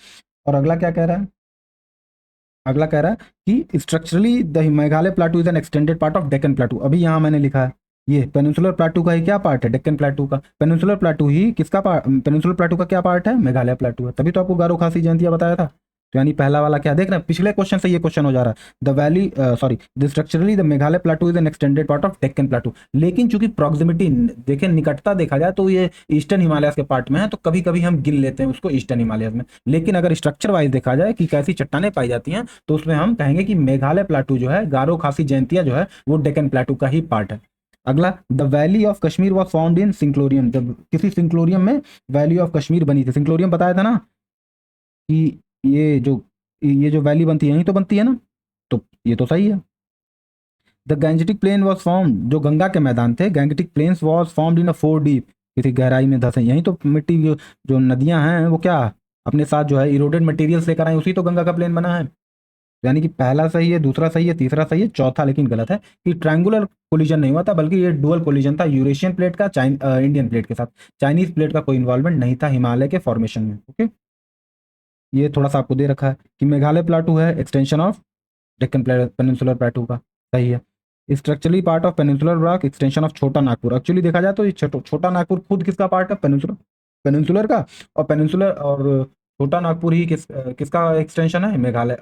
और अगला क्या कह रहा है? अगला कह रहा है कि structurally the Meghalaya plateau is an extended part of Deccan plateau. अभी यहाँ मैंने लिखा है ये पेनिनसुलर प्लाटू का ही क्या पार्ट है? डेक्कन प्लाटू का। पेनिनसुलर प्लाटू ही किसका पार्ट? पेनिनसुलर प्लाटू का क्या पार्ट है? मेघालय प्लाटू है। तभी तो आपको गारो खासी जयंतिया बताया था। तो यानी पहला वाला क्या देख रहे हैं, पिछले क्वेश्चन से ये क्वेश्चन हो जा रहा है। The valley sorry the structurally the Meghalaya plateau is an extended part of Deccan plateau. लेकिन चूंकि प्रॉक्सिमिटी देखें, निकटता देखा जाए तो ये ईस्टर्न हिमालय के पार्ट में है, तो कभी कभी हम गिन लेते हैं उसको ईस्टर्न हिमालय में। लेकिन अगर स्ट्रक्चर वाइज देखा जाए कि कैसी चट्टानें पाई जाती हैं, तो उसमें हम कहेंगे कि मेघालय प्लाटू जो है, गारो खासी जयंतिया जो है, वो डेक्कन प्लाटू का ही पार्ट है। अगला, the valley of Kashmir was found in synclinorium. जब किसी सिंक्लोरियम में वैली ऑफ कश्मीर बनी थी। सिंक्लोरियम बताया था ना कि ये जो वैली बनती है यहीं तो बनती है ना, तो ये तो सही है। The Gangetic plain was form, जो गंगा के मैदान थे, Gangetic plains was formed in a foredeep, किसी गहराई में धसे। यहीं तो मिट्टी जो नदियां हैं वो क्या अपने साथ जो है इरोडेड मटेरियल्स लेकर आए, उसी तो गंगा का प्लेन बना है। यानी कि पहला सही है, दूसरा सही है, तीसरा सही है, चौथा लेकिन गलत है कि ट्रायंगुलर कोलिजन नहीं हुआ था, बल्कि ये डुअल कोलिजन था यूरेशियन प्लेट का इंडियन प्लेट के साथ। चाइनीज प्लेट का कोई इन्वॉल्वमेंट नहीं था हिमालय के फॉर्मेशन में। ओके, ये थोड़ा सा आपको दे रखा है कि मेघालय प्लाटू है एक्सटेंशन ऑफ डेक्कन पेनिनसुलर प्लेटू का। सही है। Structurally part of peninsular block, extension of छोटा नागपुर। एक्चुअली देखा जाए तो ये छोटा नागपुर खुद किसका पार्ट है? पेनिनसुलर पेनिनसुलर का। और पेनिनसुलर और छोटा नागपुर ही किसका एक्सटेंशन है? मेघालय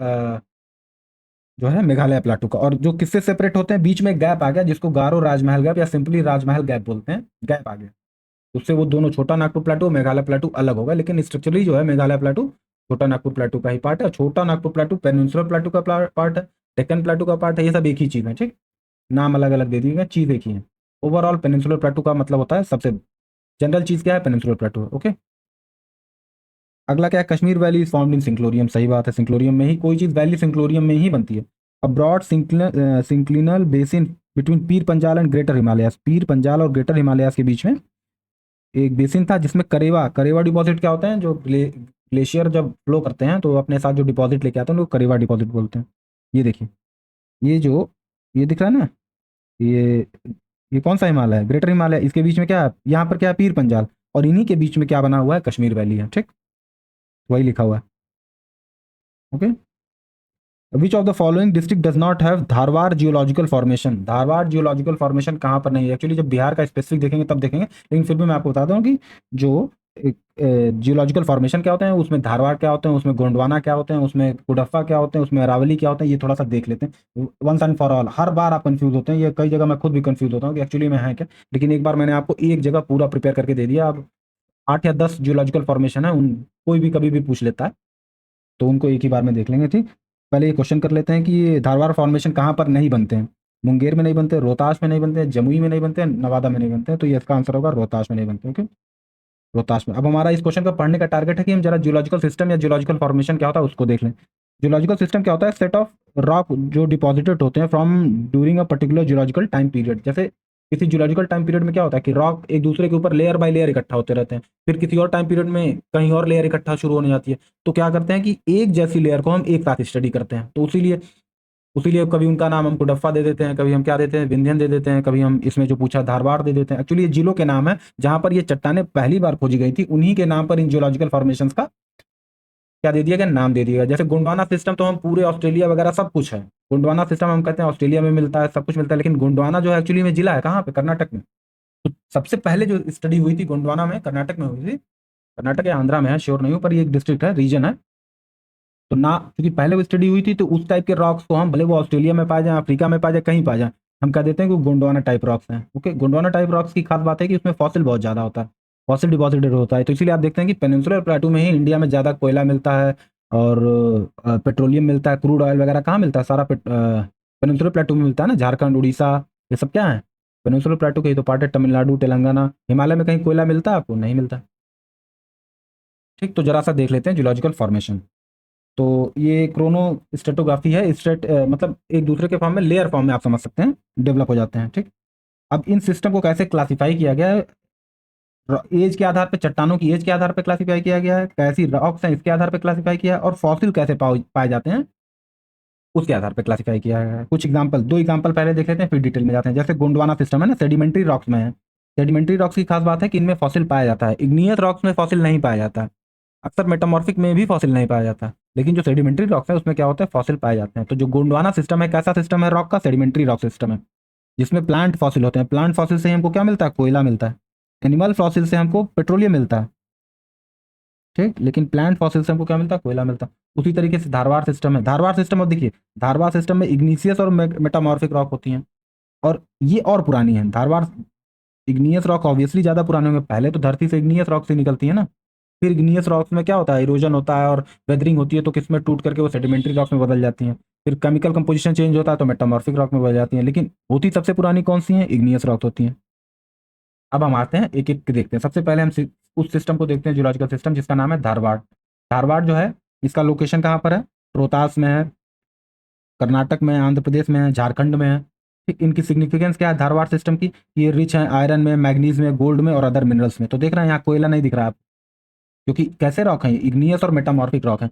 जो है मेघालय प्लाटू का। और जो किससे सेपरेट होते हैं, बीच में गैप आ गया जिसको गारो राजमहल गैप या सिंपली राजमहल गैप बोलते हैं, गैप आ गया। उससे वो दोनों छोटा नागपुर प्लेटू मेघालय प्लेटू अलग होगा, लेकिन स्ट्रक्चरली जो है मेघालय प्लेटू छोटा नागपुर प्लेटू का ही पार्ट है, छोटा नागपुर प्लेटू पेनिनसुलर प्लेटू का पार्ट है, डेक्कन प्लेटू का पार्ट है, ये सब एक ही चीज़ है। ठीक, नाम अलग अलग दे दिए गए, चीज़ एक ही है। ओवरऑल पेनिनसुलर प्लेटू का मतलब होता है सबसे जनरल चीज़ क्या है, पेनिनसुलर प्लेटू है। ओके, अगला क्या है, Kashmir valley is found in synclinorium. सही बात है, सिंक्लोरियम में ही कोई चीज़ वैली सिंक्लोरियम में ही बनती है। A broad सिंक्लिनल basin between Pir Panjal and greater Himalayas. Pir Panjal और ग्रेटर हिमालयास के बीच में एक बेसिन था जिसमें करेवा करेवा डिपॉजिट क्या होते हैं, जो ग्लेशियर जब फ्लो करते हैं तो अपने साथ जो डिपॉजिट लेके आते हैं उनको करेवा डिपॉजिट बोलते हैं। ये देखिए, ये जो ये दिख रहा है ना, ये ये कौन सा हिमालय है, ग्रेटर हिमालय। इसके बीच में क्या है, यहाँ पर क्या है, पीर पंजाल, और इन्हीं के बीच में क्या बना हुआ है, कश्मीर वैली है। ठीक, वही लिखा हुआ है। Okay, which of the following district does not have Dharwad geological formation. Dharwad geological formation कहाँ पर नहीं है, एक्चुअली जब बिहार का स्पेसिफिक देखेंगे तब देखेंगे, लेकिन फिर भी मैं आपको बता दूं कि जो जियोलॉजिकल फॉर्मेशन क्या होते हैं, उसमें धारवाड़ क्या होते हैं, उसमें गोंडवाना क्या होते हैं, उसमें कुडप्पा क्या होते हैं, उसमें अरावली क्या होते हैं, ये थोड़ा सा देख लेते हैं वंस एंड फॉर ऑल। हर बार आप कंफ्यूज होते हैं, ये कई जगह मैं खुद भी कंफ्यूज होता हूँ कि एक्चुअली में है क्या, लेकिन एक बार मैंने आपको एक जगह पूरा प्रिपेयर करके दे दिया। अब 8 या 10 जियोलॉजिकल फॉर्मेशन है, उन कोई भी कभी भी पूछ लेता है तो उनको एक ही बार में देख लेंगे। ठीक, पहले ये क्वेश्चन कर लेते हैं कि ये धारवाड़ फॉर्मेशन कहाँ पर नहीं बनते हैं। मुंगेर में नहीं बनते, रोहतास में नहीं बनते, जमुई में नहीं बनते, नवादा में नहीं बनते, तो ये इसका आंसर होगा रोहतास में नहीं बनते। ओके, रोहतास में। अब हमारा इस क्वेश्चन को पढ़ने का टारगेट है कि हम जरा जियोलॉजिकल सिस्टम या जियोलॉजिकल फॉर्मेशन क्या होता है उसको देख लें। जियोलॉजिकल सिस्टम क्या होता है, सेट ऑफ रॉक जो डिपॉजिटेड होते हैं from during a particular geological time period. जैसे किसी जियोलॉजिकल टाइम पीरियड में क्या होता है कि रॉक एक दूसरे के ऊपर लेयर बाय लेयर इकट्ठा होते रहते हैं, फिर किसी और टाइम पीरियड में कहीं और लेयर इकट्ठा शुरू होने जाती है, तो क्या करते हैं कि एक जैसी लेयर को हम एक साथ स्टडी करते हैं। तो उसीलिए उसीलिए कभी उनका नाम हम कुडप्पा दे देते हैं, कभी हम क्या देते हैं, विंध्यन दे देते हैं, कभी हम इसमें जो पूछा धारवाड़ दे देते हैं। एक्चुअली ये जिलों के नाम है जहां पर ये चट्टानें पहली बार खोजी गई थी, उन्हीं के नाम पर इन जियोलॉजिकल फॉर्मेशंस का क्या दे दिया गया, नाम दे दिया गया। जैसे गोंडवाना सिस्टम तो हम पूरे ऑस्ट्रेलिया वगैरह सब कुछ है, गोंडवाना सिस्टम हम कहते हैं ऑस्ट्रेलिया में मिलता है, सब कुछ मिलता है, लेकिन गोंडवाना जो है एक्चुअली में जिला है कहाँ पे, कर्नाटक में। तो सबसे पहले जो स्टडी हुई थी गोंडवाना में, कर्नाटक में हुई थी, कर्नाटक या आंध्रा में है, श्योर नहीं हूँ, पर ये एक डिस्ट्रिक्ट है, रीजन है। तो ना, क्योंकि पहले वो स्टडी हुई थी तो उस टाइप के रॉक्स को हम भले वो ऑस्ट्रेलिया में पाए जाए, अफ्रीका में पाए जाए, कहीं पाए जाए, हम कह देते हैं कि गोंडवाना टाइप रॉक्स हैं। ओके, गोंडवाना टाइप रॉक्स की खास बात है कि उसमें फॉसिल बहुत ज़्यादा होता है, फॉसिल डिपॉजिटेड होता है, तो इसीलिए आप देखते हैं कि पेनिनसुलर प्लेटू में ही इंडिया में ज़्यादा कोयला मिलता है और पेट्रोलियम मिलता है, क्रूड ऑयल वगैरह कहाँ मिलता है, सारा पेनिनसुलर प्लेटू में मिलता है ना। झारखंड, उड़ीसा, ये सब क्या है, पेनिनसुलर प्लेटू के ही तो पार्ट है। तमिलनाडु, तेलंगाना, हिमालय में कहीं कोयला मिलता है आपको, नहीं मिलता। ठीक, तो जरा सा देख लेते हैं जियोलॉजिकल फॉर्मेशन। तो ये क्रोनो स्ट्रेटोग्राफी है, मतलब एक दूसरे के फॉर्म में, लेयर फॉर्म में आप समझ सकते हैं, डेवलप हो जाते हैं। ठीक, अब इन सिस्टम को कैसे क्लासिफाई किया गया है, एज के आधार पे, चट्टानों की एज के आधार पे क्लासिफाई किया गया है, कैसी रॉक्स हैं इसके आधार पे क्लासिफाई किया है, और फॉसिल कैसे पाए जाते हैं उसके आधार पे क्लासिफाई किया है। कुछ एग्जांपल, दो एग्जांपल पहले देख लेते हैं फिर डिटेल में जाते हैं। जैसे गोंडवाना सिस्टम है ना, सेडिमेंट्री रॉक्स में है। सेडिमेंट्री रॉक्स की खास बात है कि इनमें फॉसिल पाया जाता है, इग्नियस रॉक्स में फॉसिल नहीं पाया जाता है, अक्सर मेटामॉर्फिक में भी फॉसिल नहीं पाया जाता, लेकिन जो सेडिमेंट्री रॉक्स है उसमें क्या होता है, फॉसिल पाए जाते हैं। तो जो गोंडवाना सिस्टम है, कैसा सिस्टम है रॉक का, सेडिमेंट्री रॉक सिस्टम है, जिसमें प्लांट फॉसिल होते हैं। प्लांट फॉसिल से हमको क्या मिलता है, कोयला मिलता है। एनिमल फॉसिल से हमको पेट्रोलियम मिलता है। ठीक, लेकिन प्लांट फॉसिल से हमको क्या मिलता है, कोयला मिलता है। उसी तरीके से धारवाड़ सिस्टम है, धारवाड़ सिस्टम, और देखिए धारवाड़ सिस्टम में इग्निशियस और मेटामॉर्फिक रॉक होती हैं, और ये और पुरानी है धारवाड़। इग्नियस रॉक ऑब्वियसली ज़्यादा पुराने होंगे, पहले तो धरती से इग्नियस रॉक से निकलती है ना, फिर इग्नियस रॉक्स में क्या होता है, इरोजन होता है और वेदरिंग होती है, तो किसमें टूट करके वो सेडिमेंट्री रॉक्स में बदल जाती हैं, फिर केमिकल कंपोजिशन चेंज होता है तो मेटामॉर्फिक रॉक में बदल जाती हैं, लेकिन होती सबसे पुरानी कौन सी हैं, इग्नियस रॉक्स होती हैं। अब हम आते हैं एक एक के देखते हैं। सबसे पहले हम उस सिस्टम को देखते हैं, जियोलॉजिकल सिस्टम जिसका नाम है धारवाड़। धारवाड़ जो है, इसका लोकेशन कहाँ पर है, रोहतास में है, कर्नाटक में है, आंध्र प्रदेश में है, झारखंड में है। ठीक, इनकी सिग्निफिकेंस क्या है धारवाड़ सिस्टम की, ये रिच है आयरन में, मैग्नीज में, गोल्ड में और अदर मिनरल्स में। तो देख रहे हैं यहाँ कोयला नहीं दिख रहा है, क्योंकि कैसे रॉक हैं, इग्नियस और मेटामॉर्फिक रॉक हैं।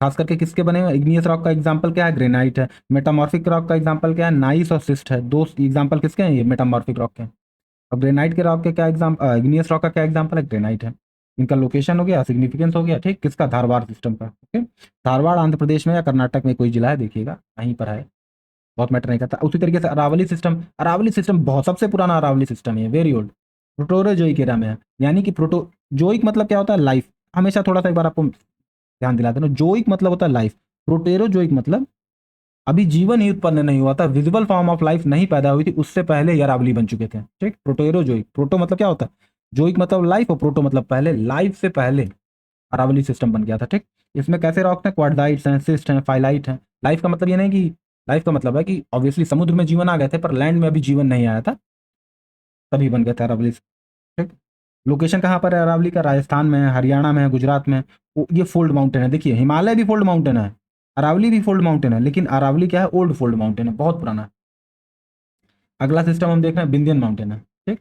खास करके किसके बने हुए, इग्नियस रॉक का एग्जांपल क्या है, ग्रेनाइट है। मेटामॉर्फिक रॉक का एग्जांपल क्या है, नाइस और सिस्ट है। दो एग्जांपल किसके हैं, ये मेटामॉर्फिक रॉक के हैं। अब ग्रेनाइट के रॉक के क्या एग्जाम्पल, इग्नियस रॉक का क्या एग्जांपल है, ग्रेनाइट है। इनका लोकेशन हो गया, सिग्निफिकेंस हो गया। ठीक, किसका, धारवाड़ सिस्टम का। ओके, धारवाड़ आंध्र प्रदेश में या कर्नाटक में कोई जिला है, देखिएगा कहीं पर है, बहुत मैटर नहीं करता। उसी तरीके से अरावली सिस्टम, अरावली सिस्टम बहुत सबसे पुराना अरावली सिस्टम है, वेरी ओल्ड, प्रोटोरोजोइक एरा में है। यानी कि प्रोटोजोइक मतलब क्या होता है, लाइफ। हमेशा थोड़ा सा एक बार आपको ध्यान दिलाते हैं, जोइक मतलब होता है लाइफ, प्रोटेरोजोइक मतलब अभी जीवन ही उत्पन्न नहीं हुआ था, विजिबल फॉर्म ऑफ लाइफ नहीं पैदा हुई थी, उससे पहले ये अरावली बन चुके थे। ठीक, प्रोटेरोजोइक, प्रोटो मतलब क्या होता है, जोइक मतलब लाइफ और प्रोटो मतलब पहले, लाइफ से पहले अरावली सिस्टम बन गया था। ठीक, इसमें कैसे रॉक्स हैं, क्वार्टजाइट्स हैं, सिस्ट हैं, फाइलाइट हैं। लाइफ का मतलब ये नहीं कि, लाइफ का मतलब है कि ऑब्वियसली समुद्र में जीवन आ गए थे पर लैंड में अभी जीवन नहीं आया था, तभी बन गया था अरावली। ठीक, लोकेशन कहाँ पर है अरावली का, राजस्थान में है, हरियाणा में है, गुजरात में है। ये फोल्ड माउंटेन है, देखिए हिमालय भी फोल्ड माउंटेन है, अरावली भी फोल्ड माउंटेन है, लेकिन अरावली क्या है, ओल्ड फोल्ड माउंटेन है, बहुत पुराना है। अगला सिस्टम हम देख रहे हैं विंध्यन माउंटेन है। ठीक,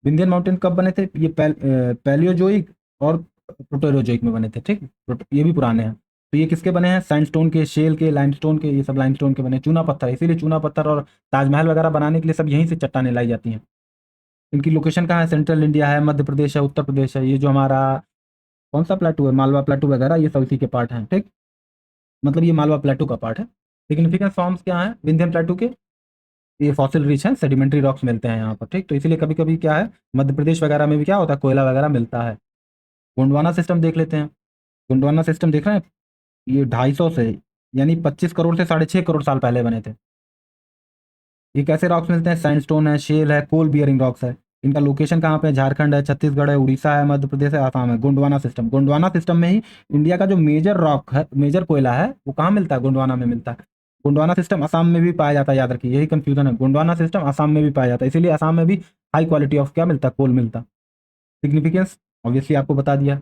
विंध्यन माउंटेन कब बने थे, ये पैलियोजोइक और प्रोटेरोजोइक में बने थे। ठीक, ये भी पुराने हैं। तो ये किसके बने हैं, सैंडस्टोन के, शेल के, लाइमस्टोन के, ये सब लाइमस्टोन के बने, चूना पत्थर, इसीलिए चूना पत्थर और ताजमहल वगैरह बनाने के लिए सब यहीं से चट्टानें लाई जाती हैं। इनकी लोकेशन कहाँ है, सेंट्रल इंडिया है, मध्य प्रदेश है, उत्तर प्रदेश है। ये जो हमारा कौन सा प्लेटू है, मालवा प्लेटू वगैरह, ये सब इसी के पार्ट हैं। ठीक, मतलब ये मालवा प्लेटू का पार्ट है। सिग्निफिकेंस फॉर्म्स क्या है विंध्यन प्लेटू के, ये फॉसिल रिच है, सेडिमेंट्री रॉक्स मिलते हैं यहाँ पर। ठीक, तो इसीलिए कभी कभी क्या है, मध्य प्रदेश वगैरह में भी क्या होता है, कोयला वगैरह मिलता है। गोंडवाना सिस्टम देख लेते हैं। गोंडवाना सिस्टम देख रहे हैं, ये 250 से, यानी 25 करोड़ से 6.5 करोड़ साल पहले बने थे। ये कैसे रॉक्स मिलते हैं, सैंडस्टोन है, शेल है, कोल बियरिंग रॉक्स है। इनका लोकेशन कहाँ पे है, झारखंड है, छत्तीसगढ़ है, उड़ीसा है, मध्य प्रदेश है, आसाम है। गोंडवाना सिस्टम, गोंडवाना सिस्टम में ही इंडिया का जो मेजर रॉक है, मेजर कोयला है, वो कहाँ मिलता है, गोंडवाना में मिलता है। गोंडवाना सिस्टम असम में भी पाया जाता है, याद रखिए, यही कंफ्यूजन है, गोंडवाना सिस्टम असम में भी पाया जाता है, इसीलिए असम में भी हाई क्वालिटी ऑफ क्या मिलता है, कोल मिलता है। सिग्निफिकेंस ऑब्वियसली आपको बता दिया,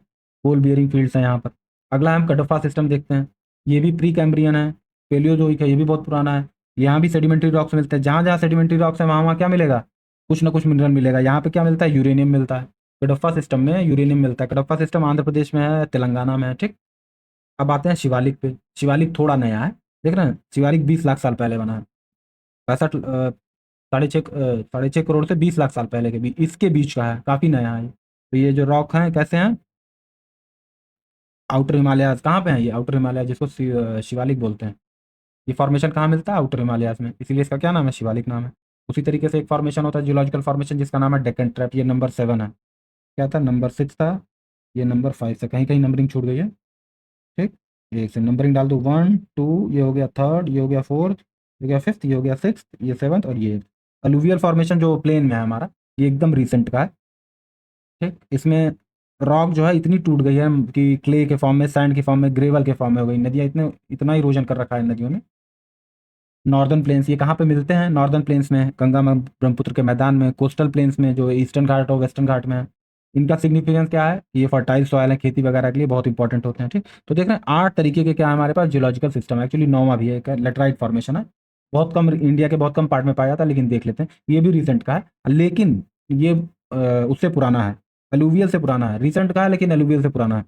कोल बियरिंग फील्ड्स हैं यहाँ पर। अगला हम कडप्पा सिस्टम देखते हैं। ये भी प्री कैम्ब्रियन है, पेलियोजोइक है, ये भी बहुत पुराना है। यहाँ भी सेडिमेंट्री रॉक्स मिलते हैं, जहाँ जहाँ सेडिमेंट्री रॉक्स है वहाँ वहाँ क्या मिलेगा, कुछ ना कुछ मिनरल मिलेगा। यहाँ पे क्या मिलता है, यूरेनियम मिलता है। कडप्पा सिस्टम में यूरेनियम मिलता है। कडप्पा सिस्टम आंध्र प्रदेश में है, तेलंगाना में है। ठीक, अब आते हैं शिवालिक पे। शिवालिक थोड़ा नया है, देख रहे हैं, शिवालिक 20 लाख साल पहले बना है। 65 साढ़े 6 करोड़ से 20 लाख साल पहले के बीच, इसके बीच का है, काफ़ी नया है। तो ये जो रॉक हैं कैसे हैं, आउटर हिमालयाज कहाँ पे हैं, ये आउटर हिमालय जिसको शिवालिक बोलते हैं। ये फॉर्मेशन कहाँ मिलता है, आउटर हिमालयाज में, इसीलिए इसका क्या नाम है, शिवालिक नाम है। उसी तरीके से एक फॉर्मेशन होता है, जियोलॉजिकल फॉर्मेशन, जिसका नाम है डेक्कन ट्रैप, ये नंबर 7 है। क्या था, नंबर 6 था, ये नंबर 5 से, कहीं कहीं नंबरिंग छूट गई है। ठीक, एक से नंबरिंग डाल दो, 1 2, ये हो गया थर्ड, ये हो गया फोर्थ, ये हो गया फिफ्थ, ये हो गया सिक्स, ये सेवन्थ, और ये अलुवियल फॉर्मेशन जो प्लेन में है हमारा, ये एकदम रिसेंट का है। ठीक, इसमें रॉक जो है इतनी टूट गई है कि क्ले के फॉर्म में, सैंड के फॉर्म में, ग्रेवल के फॉर्म में हो गई। नदियाँ इतने, इतना इरोजन कर रखा है नदियों ने। नॉर्दर्न प्लेन्स ये कहाँ पे मिलते हैं, नॉर्दर्न प्लेन्स में, गंगा ब्रह्मपुत्र के मैदान में। कोस्टल प्लेन्स में जो ईस्टर्न घाट और वेस्टर्न घाट में है। इनका सिग्निफिकेंस क्या है, ये फर्टाइल सॉयल है, खेती वगैरह के लिए बहुत इंपॉर्टेंट होते हैं। ठीक, तो देख रहे हैं 8 तरीके के क्या है हमारे पास जियोलॉजिकल सिस्टम है, एक्चुअली 9वां भी है, एक लेटराइट फॉर्मेशन है। बहुत कम, इंडिया के बहुत कम पार्ट में पाया जाता है, लेकिन देख लेते हैं, ये भी रिसेंट का है, लेकिन ये उससे पुराना है, अलूवियल से पुराना है। रिसेंट का है लेकिन अलूवियल से पुराना है।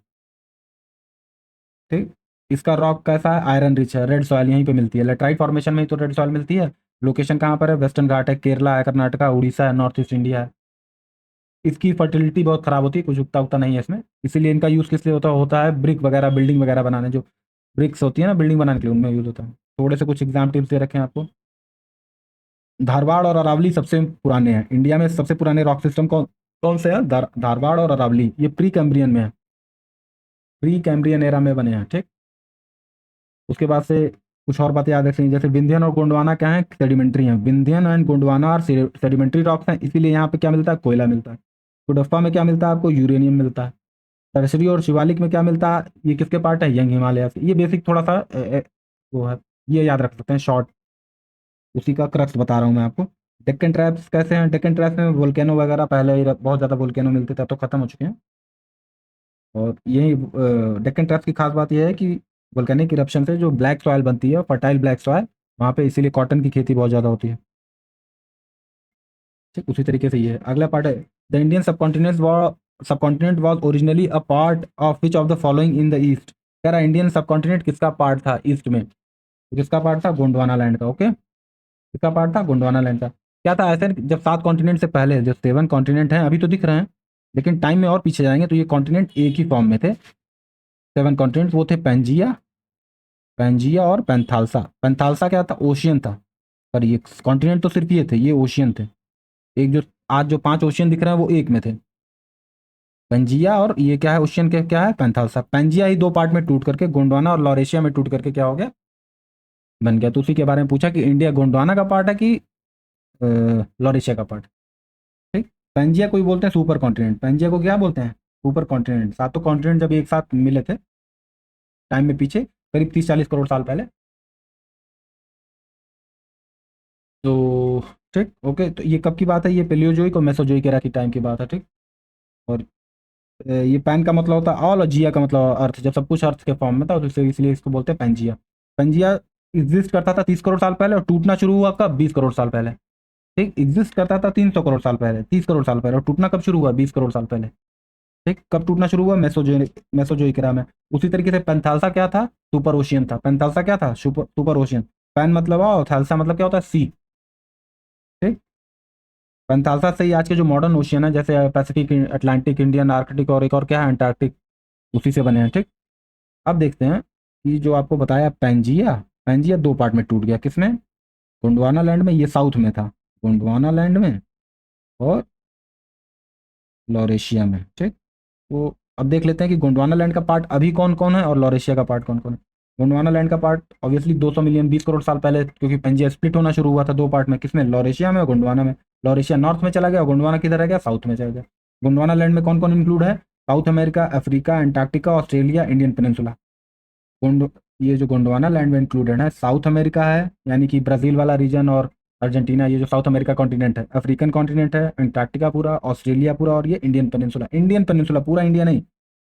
ठीक, इसका रॉक कैसा है, आयरन रिच है, रेड सॉइल यहीं पे मिलती है, लेटराइट फॉर्मेशन में ही तो रेड सॉइल मिलती है। लोकेशन कहाँ पर है, वेस्टर्न घाट है, केरला है, कर्नाटका, उड़ीसा है, नॉर्थ ईस्ट इंडिया है। इसकी फर्टिलिटी बहुत खराब होती है, कुछ उगता उगता नहीं है इसमें, इसीलिए इनका यूज़ किस लिए होता है, ब्रिक वगैरह, बिल्डिंग वगैरह बनाने, जो ब्रिक्स होती है ना बिल्डिंग बनाने के लिए, उनमें यूज़ होता है। थोड़े से कुछ एग्जाम टिप्स दे रखे हैं आपको। धारवाड़ और अरावली सबसे पुराने हैं इंडिया में, सबसे पुराने रॉक सिस्टम कौन कौन से हैं, धारवाड़ और अरावली, ये प्री कैम्ब्रियन में है, प्री कैम्ब्रियन एरा में बने हैं। ठीक, उसके बाद से कुछ और बातें याद रखनी, जैसे विंध्यन और गोंडवाना क्या है, सेडिमेंट्री हैं। विंध्यन एंड गोंडवाना और सेडिमेंट्री रॉक्स हैं, इसीलिए यहाँ पे क्या मिलता है, कोयला मिलता है। कुडप्पा में क्या मिलता है आपको, यूरेनियम मिलता है। तरसरी और शिवालिक में क्या मिलता है, ये किसके पार्ट है, यंग हिमालय से। ये बेसिक थोड़ा सा वो है, ये याद रख सकते हैं शॉर्ट, उसी का क्रक्स बता रहा हूँ मैं आपको। डेक्कन ट्रैप्स कैसे हैं, डेक्कन ट्रैप्स में वोल्केनो वगैरह पहले ही बहुत ज़्यादा वोल्केनो मिलते थे, अब तो खत्म हो चुके हैं। और यही डेक्कन ट्रैप्स की खास बात यह है कि वोल्केनिक इरप्शन से जो ब्लैक सॉयल बनती है, फर्टाइल ब्लैक सॉयल, वहाँ पे इसीलिए कॉटन की खेती बहुत ज़्यादा होती है। ठीक, उसी तरीके से ये है। अगला पार्ट है, the Indian subcontinent was originally a part of which of the following in the east. कह रहा है इंडियन सबकॉन्टिनेंट किसका पार्ट था ईस्ट में, तो किसका पार्ट था, गोंडवाना लैंड का। ओके, किसका पार्ट था, गोंडवाना लैंड का। क्या था ऐसे, जब 7 कॉन्टिनेंट से पहले, जो 7 कॉन्टिनेंट हैं अभी तो दिख रहे हैं, लेकिन टाइम में और पीछे जाएंगे तो ये कॉन्टिनेंट एक ही फॉर्म में थे। 7 कॉन्टिनेंट वो थे, पेंजिया, पेंजिया और पेंथालसा। पेंथालसा क्या था, ओशियन था, पर ये कॉन्टिनेंट तो सिर्फ ये थे, ये ओशियन थे। एक जो आज जो 5 ओशियन दिख रहे हैं वो एक में थे, पेंजिया, और ये क्या है, ओशियन के क्या है, पेंथालसा। पेंजिया ही 2 पार्ट में टूट करके, गोंडवाना और लॉरेशिया में टूट करके क्या हो गया, बन गया। तो उसी के बारे में पूछा कि इंडिया गोंडवाना का पार्ट है कि लॉरेशिया का पार्ट। ठीक, पेंजिया को ही बोलते हैं सुपर कॉन्टिनेंट। पेंजिया को क्या बोलते हैं? Super continent. सातों कॉन्टिनेंट जब एक साथ मिले थे टाइम में पीछे, करीब 30-40 करोड़ साल पहले। तो ठीक, ओके, तो ये कब की बात है? ये पेलियोजोइक और मेसोजोइक एरा की टाइम की बात है, ठीक। और ये पैन का मतलब होता है ऑल और जिया का मतलब अर्थ, जब सब कुछ अर्थ के फॉर्म में था तो इसलिए इसको बोलते हैं पेंजिया। पेंजिया एग्जिस्ट करता था 30 करोड़ साल पहले, और टूटना शुरू हुआ कब? 20 करोड़ साल पहले। ठीक, एग्जिस्ट करता था 300 करोड़ साल पहले, 30 करोड़ साल पहले, और टूटना कब शुरू हुआ? 20 करोड़ साल पहले। ठीक, कब टूटना शुरू हुआ? मेसोजोइक एरा में। उसी तरीके से पेंथालसा क्या था? सुपर ओशियन था। पेंथालसा क्या था? Super ocean. पैन मतलब और थैल्सा मतलब क्या होता है? सी। ठीक, पेंथालसा से ही आज के जो मॉडर्न ओशियन है, जैसे पैसिफिक, अटलांटिक, इंडियन, आर्कटिक, और एक और क्या है, अंटार्कटिक, उसी से बने हैं। ठीक, अब देखते हैं कि जो आपको बताया पेंजिया, पेंजिया दो पार्ट में टूट गया। किसमें? गोंडवाना लैंड में, ये साउथ में था, गोंडवाना लैंड में, और लॉरेशिया में। ठीक, तो अब देख लेते हैं कि गोंडवाना लैंड का पार्ट अभी कौन कौन है और लॉरेशिया का पार्ट कौन कौन है। गोंडवाना लैंड का पार्ट ऑब्वियसली 200 मिलियन 20 करोड़ साल पहले, क्योंकि पेंजिया स्प्लिट होना शुरू हुआ था दो पार्ट में। किसमें? लॉरेशिया में और गोंडवाना में। लॉरेशिया नॉर्थ में चला गया, गोंडवाना किधर रह गया? साउथ में चला गया। गोंडवाना लैंड में कौन कौन इंक्लूड है? South America, Africa, Antarctica, Australia, Indian peninsula. Gond ये जो गोंडवाना लैंड में इंक्लूडेड है, साउथ अमेरिका है, यानी कि ब्राज़ील वाला रीजन और अर्जेंटीना, ये जो साउथ अमेरिका कॉन्टिनेंट है, अफ्रीकन कॉन्टिनेंट है, अंटार्कटिका पूरा, ऑस्ट्रेलिया पूरा, और ये इंडियन पेनिनसुला। इंडियन पेनिनसुला पूरा इंडिया नहीं,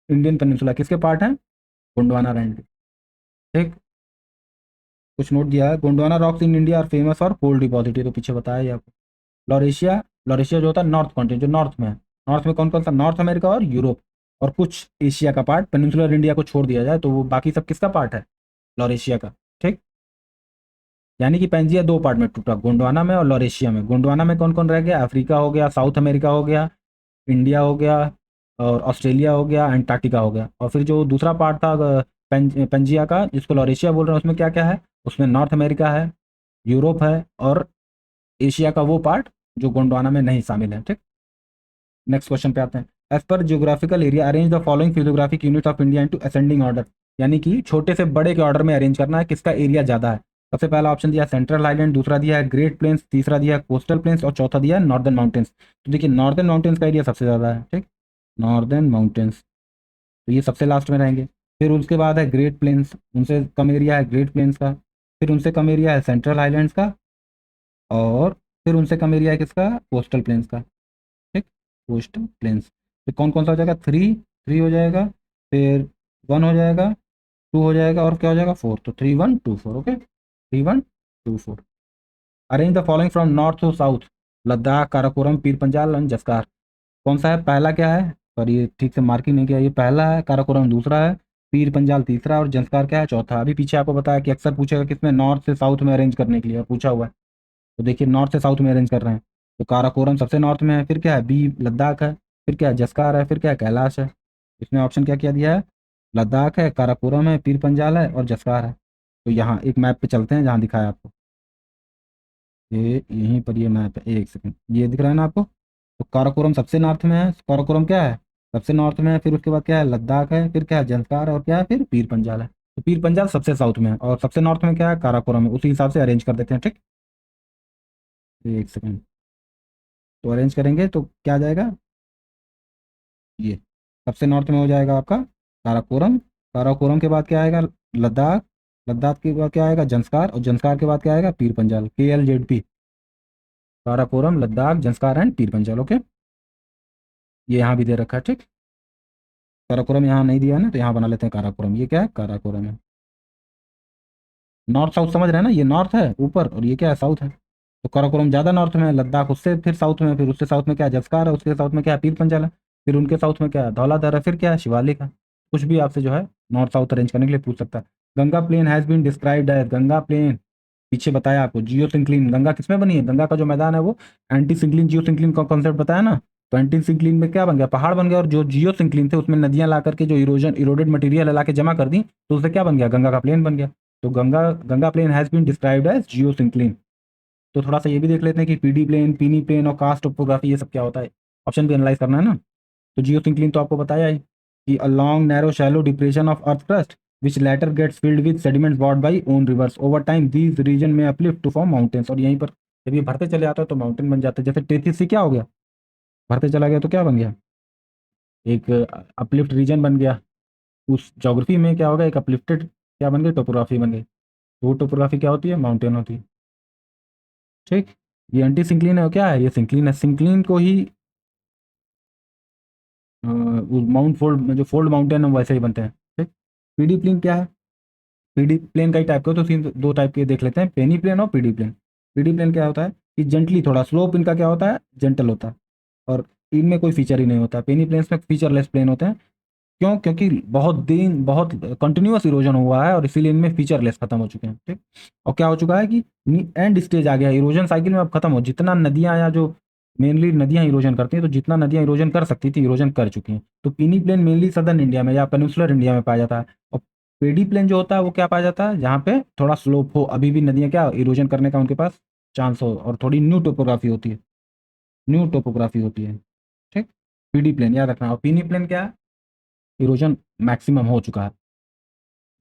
इंडियन पेनिनसुला किसके पार्ट है? गोंडवाना लैंड के। ठीक, कुछ नोट दिया है, Gondwana rocks in India are famous for coal deposit, ये तो पीछे बताया ही आपको। लॉरेशिया, लॉरेशिया जो होता है नॉर्थ कॉन्टिनेंट, जो नॉर्थ में है। नॉर्थ में कौन कौन सा? नॉर्थ अमेरिका और यूरोप, और कुछ एशिया का पार्ट। पेनिनसुलर इंडिया को छोड़ दिया जाए तो वो बाकी सब किसका पार्ट है? लॉरेशिया का। ठीक, यानी कि पेंजिया दो पार्ट में टूटा, गोंडवाना में और लॉरेशिया में। गोंडवाना में कौन कौन रह गया? अफ्रीका हो गया, साउथ अमेरिका हो गया, इंडिया हो गया, और ऑस्ट्रेलिया हो गया, अंटार्कटिका हो गया। और फिर जो दूसरा पार्ट था पेंजिया का, जिसको लॉरेशिया बोल रहे हैं, उसमें क्या क्या है? उसमें नॉर्थ अमेरिका है, यूरोप है, और एशिया का वो पार्ट जो गोंडवाना में नहीं शामिल है। ठीक, नेक्स्ट क्वेश्चन पे आते हैं। As per geographical area arrange the following physiographic unit of India into ascending order, यानी कि छोटे से बड़े के ऑर्डर में अरेंज करना है, किसका एरिया ज़्यादा है। सबसे पहला ऑप्शन दिया है सेंट्रल आइलैंड, दूसरा दिया है ग्रेट प्लेन्स, तीसरा दिया है कोस्टल प्लेन्स, और चौथा दिया है नॉर्दर्न माउंटेन्स। तो देखिए नॉर्दर्न माउंटेन्स का एरिया सबसे ज़्यादा है। ठीक, नॉर्दर्न माउंटेन्स, तो ये सबसे लास्ट में रहेंगे। फिर उसके बाद है ग्रेट प्लेन्स, उनसे कम एरिया है ग्रेट प्लेन्स का। फिर उनसे कम एरिया है सेंट्रल हाईलैंड्स का, और फिर उनसे कम एरिया है किसका? कोस्टल प्लेन्स का। ठीक, कोस्टल प्लेन्स। तो कौन कौन सा हो जाएगा? थ्री, थ्री हो जाएगा, फिर वन हो जाएगा, टू हो जाएगा, और क्या हो जाएगा? फोर। तो 3-1-2-4। Okay, 3-1-2-4। Arrange the following from north to south, Ladakh, Karakoram, Pir Panjal and जस्कार। कौन सा है? पहला क्या है? पर ये ठीक से मार्किंग नहीं किया, ये पहला है, काराकोरम दूसरा है, पीर पंजाल तीसरा, और जंस्कार क्या है? चौथा। अभी पीछे आपको बताया कि अक्सर पूछेगा किसमें, नॉर्थ से साउथ में अरेंज करने के लिए पूछा हुआ है। तो देखिए नॉर्थ से साउथ में अरेंज कर रहे हैं, तो काराकोरम सबसे नॉर्थ में है, फिर क्या है? बी लद्दाख है, फिर क्या है? जस्कार है, फिर क्या है? कैलाश है। इसमें ऑप्शन क्या किया दिया है? लद्दाख है, काराकोरम है, पीर पंजाल है, और जस्कार है। तो यहाँ एक मैप पे चलते हैं जहाँ दिखाया आपको, ये यहीं पर ये मैप है, एक सेकंड, ये दिख रहा है ना आपको? तो काराकोरम सबसे नॉर्थ में है, काराकोरम क्या है? सबसे नॉर्थ में है। फिर उसके बाद क्या है? लद्दाख है, फिर क्या है? जंस्कार, और क्या है? फिर पीर पंजाल है। तो पीर पंजाल सबसे साउथ में है, और सबसे नॉर्थ में क्या है? काराकोरम है। उसी हिसाब से अरेंज कर देते हैं। ठीक, एक सेकंड, तो अरेंज करेंगे तो क्या आ जाएगा? ये सबसे नॉर्थ में हो जाएगा आपका काराकोरम, काराकोरम के बाद क्या आएगा? लद्दाख, लद्दाख के बाद क्या आएगा? जंस्कार, और जंस्कार के बाद क्या आएगा? Pir Panjal, KLZP, Karakoram, Ladakh, Zanskar and Pir Panjal. Okay, ये यहाँ भी दे रखा है। ठीक, काराकोरम यहाँ नहीं दिया है ना, तो यहाँ बना लेते हैं काराकोरम। ये क्या है? काराकोरम है। नॉर्थ साउथ समझ रहे हैं ना, ये नॉर्थ है ऊपर, और ये क्या है? साउथ है। तो काराकोरम ज़्यादा नॉर्थ में है, लद्दाख उससे फिर साउथ में, फिर उससे साउथ में क्या है? जस्कार है, उसके साउथ में क्या है? पीर पंजाल है, फिर उनके साउथ में क्या है? धौलाधर है, फिर क्या है? शिवालिक है। कुछ भी आपसे जो है नॉर्थ साउथ अरेंज करने के लिए पूछ सकता है। Ganga plain has been described as, Ganga plain पीछे बताया आपको, जियो सिंक्लिन। गंगा किसमें बनी है? गंगा का जो मैदान है वो एंटी सिंक्लिन जियो सिंक्लिन का कॉन्सेप्ट बताया ना। तो एंटी सिंक्लिन में क्या बन गया? पहाड़ बन गया, और जो जियो सिंक्लिन थे उसमें नदियां ला करके जो इरोजन इरोडेड मटेरियल ला के जमा कर दी, तो उससे क्या बन गया? गंगा का प्लेन बन गया। तो Ganga Ganga plain has been described as geosyncline. तो थोड़ा सा ये भी देख लेते हैं कि पीडी प्लेन, पीनी प्लेन और कास्ट टोपोग्राफी ये सब क्या होता है, ऑप्शन भी एनालाइज करना है ना। तो जियो सिंक्लिन तो आपको बताया ही कि a long narrow shallow depression of earth crust which later gets filled with sediments brought by own rivers over time these region में uplift to form mountains। और यहीं पर जब ये भरते चले जाते हैं तो माउंटेन बन जाते हैं। जैसे 33C क्या हो गया? बढ़ते चला गया तो क्या बन गया, एक अपलिफ्ट रीजन बन गया। उस ज्योग्राफी में क्या होगा, एक अपलिफ्टेड क्या बन गई, टोपोग्राफी बन गई। तो वो टोपोग्राफी क्या होती है, माउंटेन होती है। ठीक। ये एंटी सिंक्लिन है, क्या है, ये सिंक्लिन है। सिंक्लिन को ही माउंट फोल्ड, जो फोल्ड माउंटेन है वैसे ही बनते हैं। ठीक। पीडी प्लेन क्या है, पीडी प्लेन का ही टाइप का, तो तीन दो टाइप के देख लेते हैं, पेनी प्लेन और पीडी प्लेन। पीडी प्लेन क्या होता है कि जेंटली, थोड़ा स्लोप इनका क्या होता है, जेंटल होता है, और इनमें कोई फीचर ही नहीं होता। पेनी प्लेन्स में फीचरलेस प्लेन होते हैं। क्यों, क्योंकि बहुत कंटिन्यूअस इरोजन हुआ है और इसीलिए इनमें फीचरलेस खत्म हो चुके हैं। ठीक। और क्या हो चुका है कि एंड स्टेज आ गया इरोजन साइकिल में, अब खत्म हो, जितना नदियां या जो मेनली नदियां इरोजन करती हैं, तो जितना नदियां इरोजन कर सकती थी इरोजन कर चुकी हैं। तो पीनी प्लेन मेनली सदर्न इंडिया में या पेनिनसुलर इंडिया में पाया जाता है। और पेडी प्लेन जो होता है वो क्या पाया जाता है, जहाँ पे थोड़ा स्लोप हो, अभी भी नदियां क्या इरोजन करने का उनके पास चांस हो, और थोड़ी न्यू टोपोग्राफी होती है, न्यू टोपोग्राफी होती है। ठीक। पीडी प्लेन याद रखना। और पीनी प्लेन क्या है, इरोजन मैक्सिमम हो चुका है।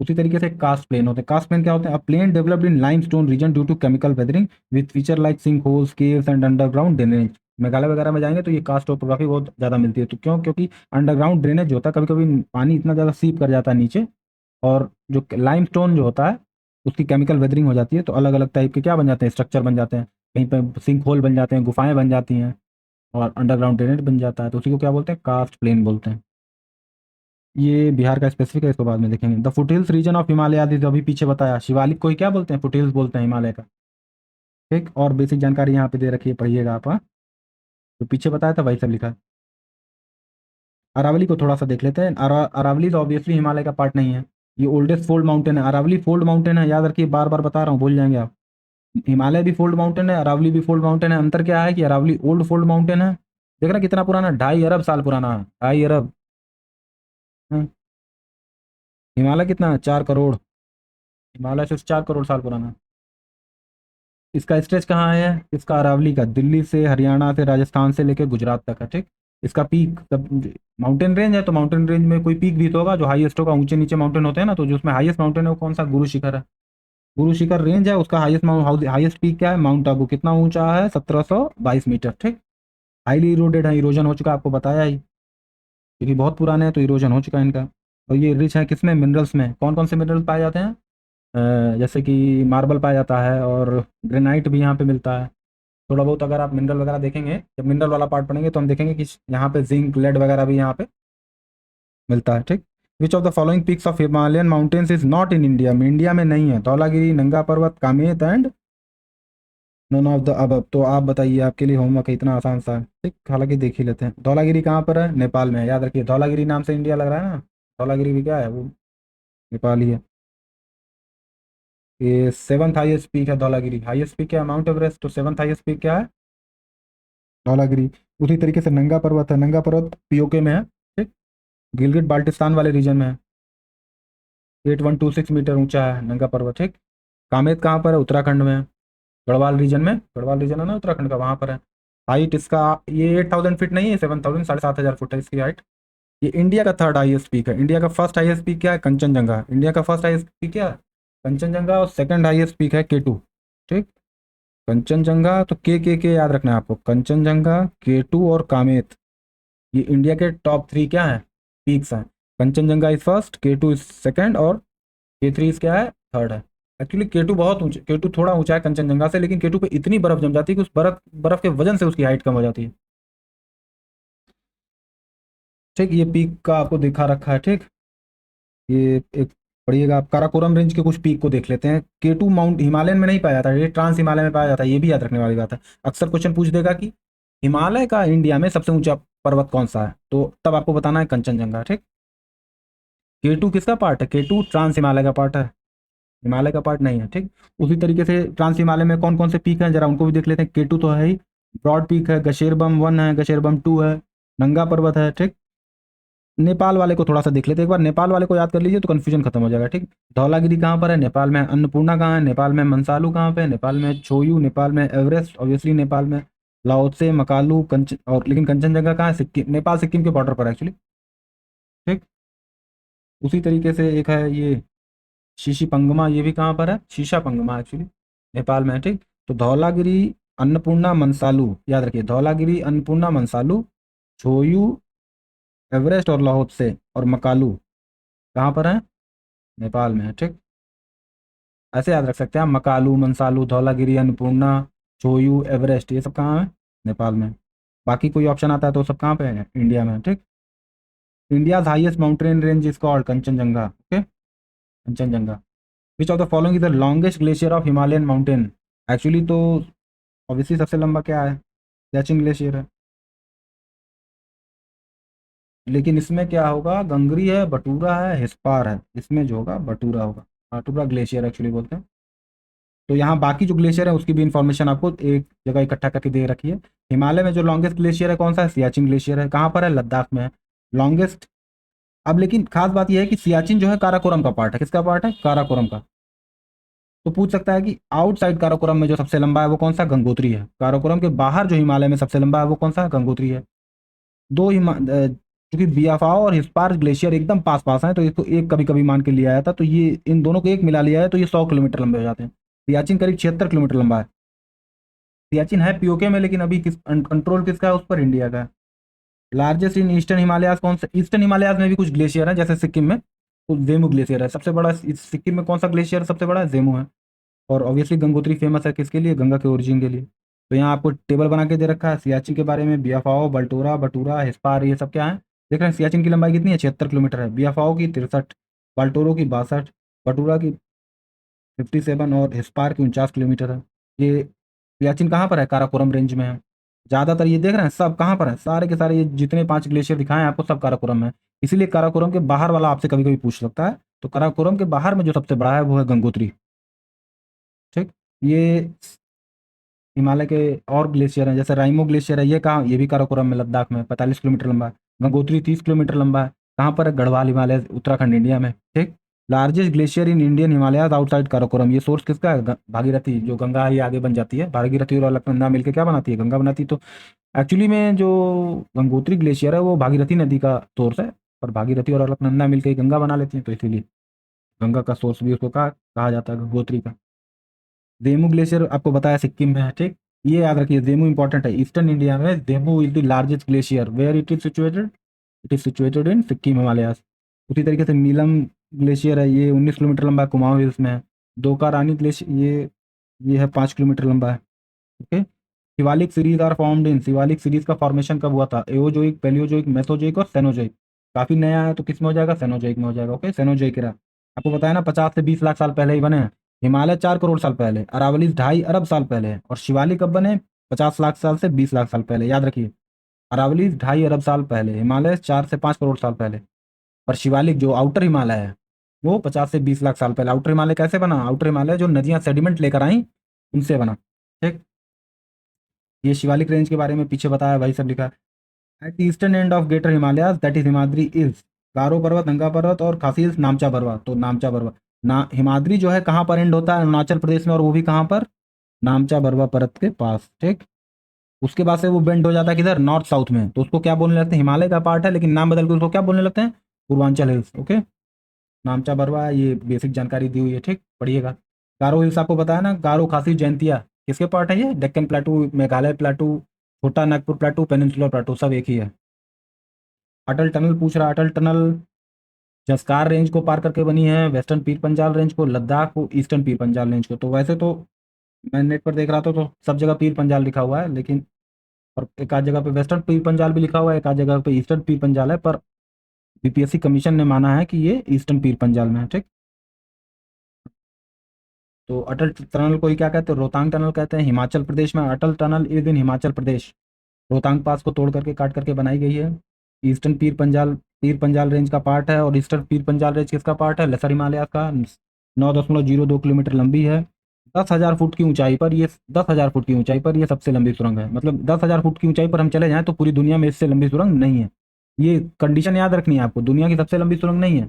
उसी तरीके से कास्ट प्लेन होते हैं। कास्ट प्लेन क्या होते हैं, a plain developed in limestone region due to chemical weathering with feature like sinkholes, caves and underground drainage. Meghalaya वगैरह में जाएंगे तो ये कास्ट टोपोग्राफी बहुत ज़्यादा मिलती है। तो क्यों, क्योंकि अंडरग्राउंड ड्रेनेज होता है, कभी कभी पानी इतना ज़्यादा सीप कर जाता है नीचे, और जो लाइमस्टोन जो होता है उसकी केमिकल वेदरिंग हो जाती है, तो अलग अलग टाइप के क्या बन जाते हैं, स्ट्रक्चर बन जाते हैं। कहीं पर सिंक होल बन जाते हैं, गुफाएं बन जाती हैं, और अंडरग्राउंड ड्रेनेज बन जाता है, तो उसी को क्या बोलते हैं, कास्ट प्लेन बोलते हैं। ये बिहार का स्पेसिफिक है, इसको बाद में देखेंगे। The foothills region of Himalaya आदि, जो अभी पीछे बताया, शिवालिक को ही क्या बोलते हैं, फुटहिल्स बोलते हैं हिमालय का। ठीक। और बेसिक जानकारी यहाँ पे दे रखी है, पढ़िएगा आप, हाँ। जो पीछे बताया था वही सब लिखा है। अरावली को थोड़ा सा देख लेते हैं। अरावली तो ऑब्वियसली हिमालय का पार्ट नहीं है। ये ओल्डेस्ट फोल्ड माउंटेन है, अरावली फोल्ड माउंटेन है, याद रखिए, बार बार बता रहा हूँ, भूल जाएंगे आप। हिमालय भी फोल्ड माउंटेन है, अरावली भी फोल्ड माउंटेन है। अंतर क्या है कि अरावली ओल्ड फोल्ड माउंटेन है। देख रहा कितना पुराना, 2.5 अरब साल पुराना है, 2.5 अरब। हाँ। हिमालय कितना है, 4 करोड़। हिमालय से 4 करोड़ साल पुराना। इसका स्ट्रेच कहाँ है, इसका अरावली का, दिल्ली से, हरियाणा से, राजस्थान से लेकर गुजरात तक है। ठीक। इसका पीक, तब माउंटेन रेंज है तो माउंटेन रेंज में कोई पीक भी तो होगा जो हाईएस्ट होगा। ऊंचे नीचे माउंटेन होते हैं ना, तो जो उसमें हाईएस्ट माउंटेन है वो कौन सा, गुरु शिखर है। गुरु शिखर रेंज है, उसका हाईएस्ट पीक क्या है, माउंट आबू। कितना ऊंचा है, 1722 मीटर। ठीक। हाईली इरोडेड है, इरोजन हो चुका है, आपको बताया ही, क्योंकि बहुत पुराने हैं तो इरोजन हो चुका है इनका। और ये रिच है किसमें, मिनरल्स में। कौन कौन से मिनरल पाए जाते हैं, जैसे कि मार्बल पाया जाता है, और ग्रेनाइट भी यहाँ पे मिलता है। थोड़ा बहुत अगर आप मिनरल वगैरह देखेंगे, जब मिनरल वाला पार्ट पढ़ेंगे तो हम देखेंगे कि यहाँ पे जिंक, लेड वगैरह भी यहाँ पे मिलता है। ठीक। विच of the following peaks of Himalayan mountains is not in India, में इंडिया में नहीं है, धौलागिरी, नंगा पर्वत, Kamet and known of the अब तो आप बताइए, आपके लिए होमवर्क है, इतना आसान सा है। ठीक। हालांकि देख ही लेते हैं। धौलागिरी कहाँ पर है, नेपाल में है, याद रखिए। धौलागिरी नाम से इंडिया लग रहा है ना, धौलागिरी भी क्या है, वो नेपाल ही है। ये सेवंथ हाईएस्ट पीक है धौलागिरी। हाईएस्ट पीक क्या है, माउंट एवरेस्ट, तो सेवंथ हाईएस्ट पीक क्या है, धौलागिरी। उसी तरीके से नंगा पर्वत है, नंगा पर्वत पीओके में है। ठीक। गिलगिट बाल्टिस्तान वाले रीजन में है। 8126 मीटर ऊंचा है नंगा पर्वत। ठीक। कामेत कहाँ पर है, उत्तराखंड में है, गढ़वाल रीजन में। गढ़वाल रीजन है ना उत्तराखंड का, वहाँ पर है। हाइट इसका, ये 8000 फीट नहीं है, 7000, 7500 फुट है इसकी हाइट। ये इंडिया का थर्ड हाईएस्ट पीक है। इंडिया का फर्स्ट हाईएस्ट पीक क्या है, कंचनजंगा। इंडिया का फर्स्ट हाईएस्ट पीक क्या है, कंचनजंगा। और सेकंड हाईएस्ट पीक है केटू। ठीक। कंचनजंगा तो के याद रखना है आपको, कंचनजंगा, केटू और कामेत, ये इंडिया के टॉप 3 क्या है, पीक्स हैं। Kangchenjunga is first, K2 is second, और के3 इज क्या है, थर्ड है। एक्चुअली केटू बहुत ऊंचा, केटू थोड़ा ऊंचा है कंचनजंगा से, लेकिन केटू पे इतनी बर्फ जम जाती है कि उस बर्फ बर्फ के वजन से उसकी हाइट कम हो जाती है। ठीक। ये पीक का आपको दिखा रखा है। ठीक। ये एक पढ़िएगा आप, काराकोरम रेंज के कुछ पीक को देख लेते हैं। केटू माउंट हिमालयन में नहीं पाया जाता, ये ट्रांस हिमालय में पाया जाता है, ये भी याद रखने वाली बात है। अक्सर क्वेश्चन पूछ देगा कि हिमालय का इंडिया में सबसे ऊंचा पर्वत कौन सा है, तो तब आपको बताना है कंचनजंगा। ठीक। केटू किसका पार्ट है, केटू ट्रांस हिमालय का पार्ट है, हिमालय का पार्ट नहीं है। ठीक। उसी तरीके से ट्रांस हिमालय में कौन कौन से पीक हैं, जरा उनको भी देख लेते हैं। केटू तो है ही, ब्रॉड पीक है, गशेरबम 1 है, गशेरबम 2 है, नंगा पर्वत है। ठीक। नेपाल वाले को थोड़ा सा देख लेते हैं एक बार, नेपाल वाले को याद कर लीजिए तो कन्फ्यूजन खत्म हो जाएगा। ठीक। धौलागिरी कहाँ पर है, नेपाल में। अन्नपूर्णा कहाँ है, नेपाल में। मनसालू कहाँ पे है, नेपाल में। छोयू नेपाल में। एवरेस्ट ऑब्वियसली नेपाल में। लाओत्से, मकालू, कंचन, और लेकिन कंचनजंगा कहाँ है, सिक्किम, नेपाल सिक्किम के बॉर्डर पर एक्चुअली। ठीक। उसी तरीके से एक है ये शीशी पंगमा, ये भी कहाँ पर है, शीशा पंगमा एक्चुअली नेपाल में है। ठीक। तो धौलागिरी, अन्नपूर्णा, मनसालू, याद रखिए, धौलागिरी, अन्नपूर्णा, मनसालू, छोयू, एवरेस्ट और लाहौत्से और मकालू कहाँ पर है? नेपाल में है, ठीक। ऐसे याद रख सकते हैं आप, मकालू, मंसालू, धौलागिरी, अन्नपूर्णा, छोयू, एवरेस्ट, ये सब कहाँ है? नेपाल में। बाकी कोई ऑप्शन आता है तो सब कहाँ पे है? इंडिया में, ठीक। India's highest mountain range is called Kanchenjunga, okay, Kanchenjunga. Which of the following is the longest glacier of Himalayan mountain? Actually तो ऑब्वियसली सबसे लंबा क्या है? सियाचिन ग्लेशियर है। लेकिन इसमें क्या होगा, गंगरी है, बटूरा है, हिस्पार है, इसमें जो होगा बटूरा होगा। बटूरा ग्लेशियर एक्चुअली बोलते हैं। तो यहाँ बाकी जो ग्लेशियर है उसकी भी इंफॉर्मेशन आपको एक जगह इकट्ठा करके दे रखी है। हिमालय में जो लॉन्गेस्ट ग्लेशियर है कौन सा है? सियाचिन ग्लेशियर है। कहाँ पर है? लद्दाख में है लॉन्गेस्ट। अब लेकिन खास बात यह है कि सियाचिन जो है काराकोरम का पार्ट है। किसका पार्ट है? काराकोरम का। तो पूछ सकता है कि आउटसाइड काराकोरम में जो सबसे लंबा है वो कौन सा? गंगोत्री है। काराकोरम के बाहर जो हिमालय में सबसे लंबा है वो कौन सा है? गंगोत्री है। दो चूंकि बियाफाओ और हिस्पार ग्लेशियर एकदम पास पास हैं तो इसको एक कभी कभी मान के लिया जाता, तो ये इन दोनों को एक मिला लिया है तो ये 100 किलोमीटर लंबे हो जाते हैं। सियाचिन करीब 76 किलोमीटर लंबा है। सियाचिन है पीओके में, लेकिन अभी किस कंट्रोल किसका है उस पर? इंडिया का है। लार्जेस्ट इन ईस्टर्न हिमालयाज कौन सा? ईस्टर्न हिमालयाज में भी कुछ ग्लेशियर है, जैसे सिक्किम में कुछ जेमू ग्लेशियर है सबसे बड़ा। इस सिक्किम में कौन सा ग्लेशियर सबसे बड़ा है? जेमू है। और ऑब्वियसली गंगोत्री फेमस है किसके लिए? गंगा के ओरिजिन के लिए। तो यहाँ आपको टेबल बना के दे रखा है सियाचिन के बारे में। बियाफाओ, बल्टोरा, बटूरा, हिस्पार, ये सब क्या है? देख रहे हैं सियाचिन की लंबाई कितनी है? 76 किलोमीटर है। बियाफाओ की 63, बाल्टोरो की 62, बटूरा की 57 और हिस्पार की 49 किलोमीटर है। ये सियाचिन कहाँ पर है? काराकोरम रेंज में है। ज़्यादातर ये देख रहे हैं सब कहाँ पर है? सारे के सारे ये जितने 5 ग्लेशियर दिखाए हैं आपको सब काराकोरम में है। इसीलिए काराकोरम के बाहर वाला आपसे कभी कभी पूछ सकता है। तो काराकोरम के बाहर में जो सबसे बड़ा है वो है गंगोत्री, ठीक। ये हिमालय के और ग्लेशियर हैं, जैसे राइमो ग्लेशियर है, ये कहाँ? ये भी काराकोरम में, लद्दाख में, 45 किलोमीटर लंबा है। गंगोत्री 30 किलोमीटर लंबा है। कहाँ पर है? गढ़वाल हिमालय, उत्तराखंड, इंडिया में, ठीक। Largest glacier in Indian Himalayas outside Karakoram, ये सोर्स किसका है? भागीरथी, जो गंगा ही आगे बन जाती है। भागीरथी और अलकनंदा मिलकर क्या बनाती है? गंगा बनाती है। तो एक्चुअली में जो गंगोत्री ग्लेशियर है वो भागीरथी नदी का सोर्स है, और भागीरथी और अलकनंदा मिलकर गंगा बना लेती हैं, तो इसीलिए गंगा का सोर्स भी उसको कहा जाता है, गंगोत्री का। जेमू ग्लेशियर आपको बताया सिक्किम में है, ठीक। ये याद रखिए जेमू इंपॉर्टेंट है। ईस्टर्न इंडिया में Zemu is the largest glacier. Where it is situated? It is situated in Sikkim Himalayas. उसी तरीके से नीलम ग्लेशियर है, ये 19 किलोमीटर लंबा है, कुमाऊं हिल्स में है। दोका रानी ग्लेशियर ये है 5 किलोमीटर लंबा है, okay. Shivalik series are formed in, Shivalik series का फॉर्मेशन कब हुआ था? एओजोइक, पैलियोजोइक, मेसोजोइक और सेनोजोइक। काफी नया है तो किस में हो जाएगा? सेनोजोइक में हो जाएगा, ओके। Cenozoic era। आपको बताया ना 50 से 20 लाख साल पहले ही बने हैं। हिमालय 4 करोड़ साल पहले, अरावली 2.5 अरब साल पहले है, और शिवालिक कब बने? 50 लाख साल से 20 लाख साल पहले, याद रखिए। अरावली 2.5 अरब साल पहले, हिमालय 4 से 5 करोड़ साल पहले। और शिवालिक जो आउटर हिमालय है वो 50 से 20 लाख साल पहले। आउटर हिमालय कैसे बना? आउटर हिमालय जो नदियां सेडिमेंट लेकर आई उनसे बना, ठीक। ये शिवालिक रेंज के बारे में पीछे बताया, वही सब लिखा है। At eastern end of greater Himalayas that is Himadri is Garo पर्वत, नंगा पर्वत और खासी हिल्स, नामचा बरवा। तो नामचा बरवा ना, हिमाद्री जो है कहाँ पर एंड होता है? अरुणाचल प्रदेश में, और वो भी कहाँ पर? नामचा बरवा पर्वत के पास, ठीक। उसके बाद से वो बेंड हो जाता है किधर? नॉर्थ साउथ में, तो उसको क्या बोलने लगते हैं? हिमालय का पार्ट है लेकिन नाम बदल के उसको क्या बोलने लगते हैं? Purvanchal hills, okay. नामचा बरवा, ये बेसिक जानकारी दी हुई है, ठीक, पढ़िएगा। गारो हिल्स आपको बताया ना, गारो खासी जयंतिया किसके पार्ट है? ये डेक्कन प्लेटू, मेघालय प्लेटू, छोटा नागपुर प्लेटू, पेनिनसुलर प्लेटू, सब एक ही है। अटल टनल पूछ रहा है, अटल टनल जसकार रेंज को पार करके बनी है, वेस्टर्न पीर पंजाल रेंज को, लद्दाख को, ईस्टर्न पीर पंजाल रेंज को। तो वैसे तो मैं नेट पर देख रहा था तो सब जगह पीर पंजाल लिखा हुआ है, लेकिन और एक आध जगह पे वेस्टर्न पीर पंजाल भी लिखा हुआ है, एक आध जगह पे ईस्टर्न पीर पंजाल है, पर बीपीएससी कमीशन ने माना है कि ये ईस्टर्न पीर पंजाल में है, ठीक। तो अटल टनल को ही क्या कहते हैं? रोहतांग टनल कहते हैं। हिमाचल प्रदेश में अटल tunnel is in Himachal Pradesh. Rohtang पास को तोड़ करके काट करके बनाई गई है। ईस्टर्न पीर पंजाल रेंज का पार्ट है, और ईस्टर्न पीर पंजाल रेंज किसका पार्ट है? लेसर हिमालय का। 9.02 किलोमीटर लंबी है। 10,000 फुट की ऊंचाई पर ये 10,000 फुट की ऊंचाई पर ये सबसे लंबी सुरंग है। मतलब 10,000 फुट की ऊंचाई पर हम चले जाएं तो पूरी दुनिया में इससे लंबी सुरंग नहीं है। ये कंडीशन याद रखनी है आपको, दुनिया की सबसे लंबी सुरंग नहीं है।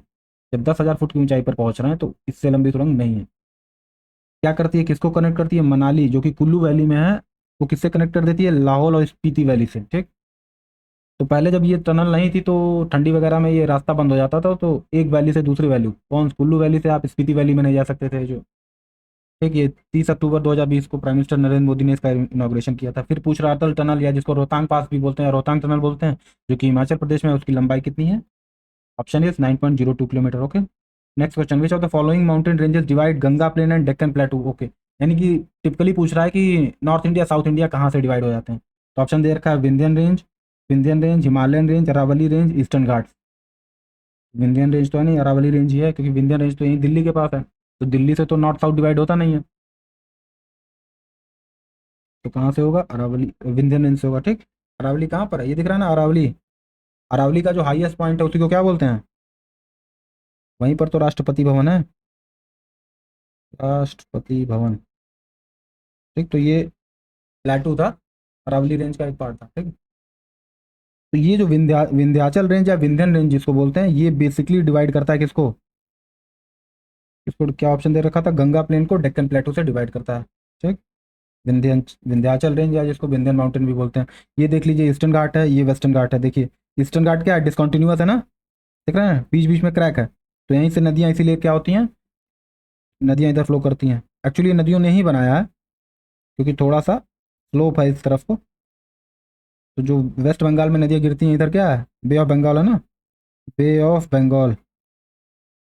जब 10,000 फुट की ऊंचाई पर पहुंच रहे हैं तो इससे लंबी सुरंग नहीं है। क्या करती है? किसको कनेक्ट करती है? मनाली जो कि कुल्लू वैली में है, वो किससे कनेक्ट कर देती है? लाहौल और स्पीति वैली से, ठीक। तो पहले जब ये टनल नहीं थी तो ठंडी वगैरह में ये रास्ता बंद हो जाता था, तो एक वैली से दूसरी वैली, कौन? कुल्लू वैली से आप स्पीति वैली में नहीं जा सकते थे, जो ठीक, ये 30 अक्टूबर 2020 को प्राइम मिनिस्टर नरेंद्र मोदी ने इसका इनॉग्रेशन किया था। फिर पूछ रहा अटल टनल, या जिसको रोहतांग पास भी बोलते हैं, रोहतांग टनल बोलते हैं, जो कि हिमाचल प्रदेश में है, उसकी लंबाई कितनी है? Option is 9.02 kilometre. Okay, next question, which of the following mountain ranges divide Ganga plain and Deccan plateau? Okay, यानी कि टिपिकली पूछ रहा है कि नॉर्थ इंडिया साउथ इंडिया कहाँ से डिवाइड हो जाते हैं। तो ऑप्शन दे रखा है Vindhyan range, Himalayan range, Aravalli range, eastern Ghats. Vindhyan range तो है नहीं, अरावली रेंज ही है, क्योंकि विंध्यन रेंज तो यहीं दिल्ली के पास है, तो दिल्ली से तो नॉर्थ साउथ डिवाइड होता नहीं है, तो कहाँ से होगा? अरावली, विंध्यन रेंज से होगा। ठीक, अरावली कहाँ पर है? ये दिख रहा है ना, अरावली। अरावली का जो हाईएस्ट पॉइंट है उसी को क्या बोलते हैं? वहीं पर तो राष्ट्रपति भवन है, राष्ट्रपति भवन। ठीक, तो ये प्लेटू था, अरावली रेंज का एक पार्ट था। ठीक, तो ये जो विंध्याचल रेंज या विंध्यन रेंज जिसको बोलते हैं, ये बेसिकली डिवाइड करता है किसको? इसको क्या ऑप्शन दे रखा था? गंगा प्लेन को डेक्कन प्लेटू से डिवाइड करता है। ठीक, विंध्याचल रेंज या जिसको विंध्यन माउंटेन भी बोलते हैं। ये देख लीजिए, ईस्टर्न घाट है, ये वेस्टर्न घाट है। देखिए, ईस्टर्न घाट क्या है? डिसकंटिन्यूअस है ना, देख रहे हैं, बीच बीच में क्रैक है, तो यहीं से नदियाँ इसीलिए क्या होती हैं, नदियाँ इधर फ्लो करती हैं। एक्चुअली नदियों ने ही बनाया है, क्योंकि थोड़ा सा स्लोप है इस तरफ को। तो जो वेस्ट बंगाल में नदियाँ गिरती हैं, इधर क्या है? बे ऑफ बंगाल है ना, बे ऑफ बंगाल।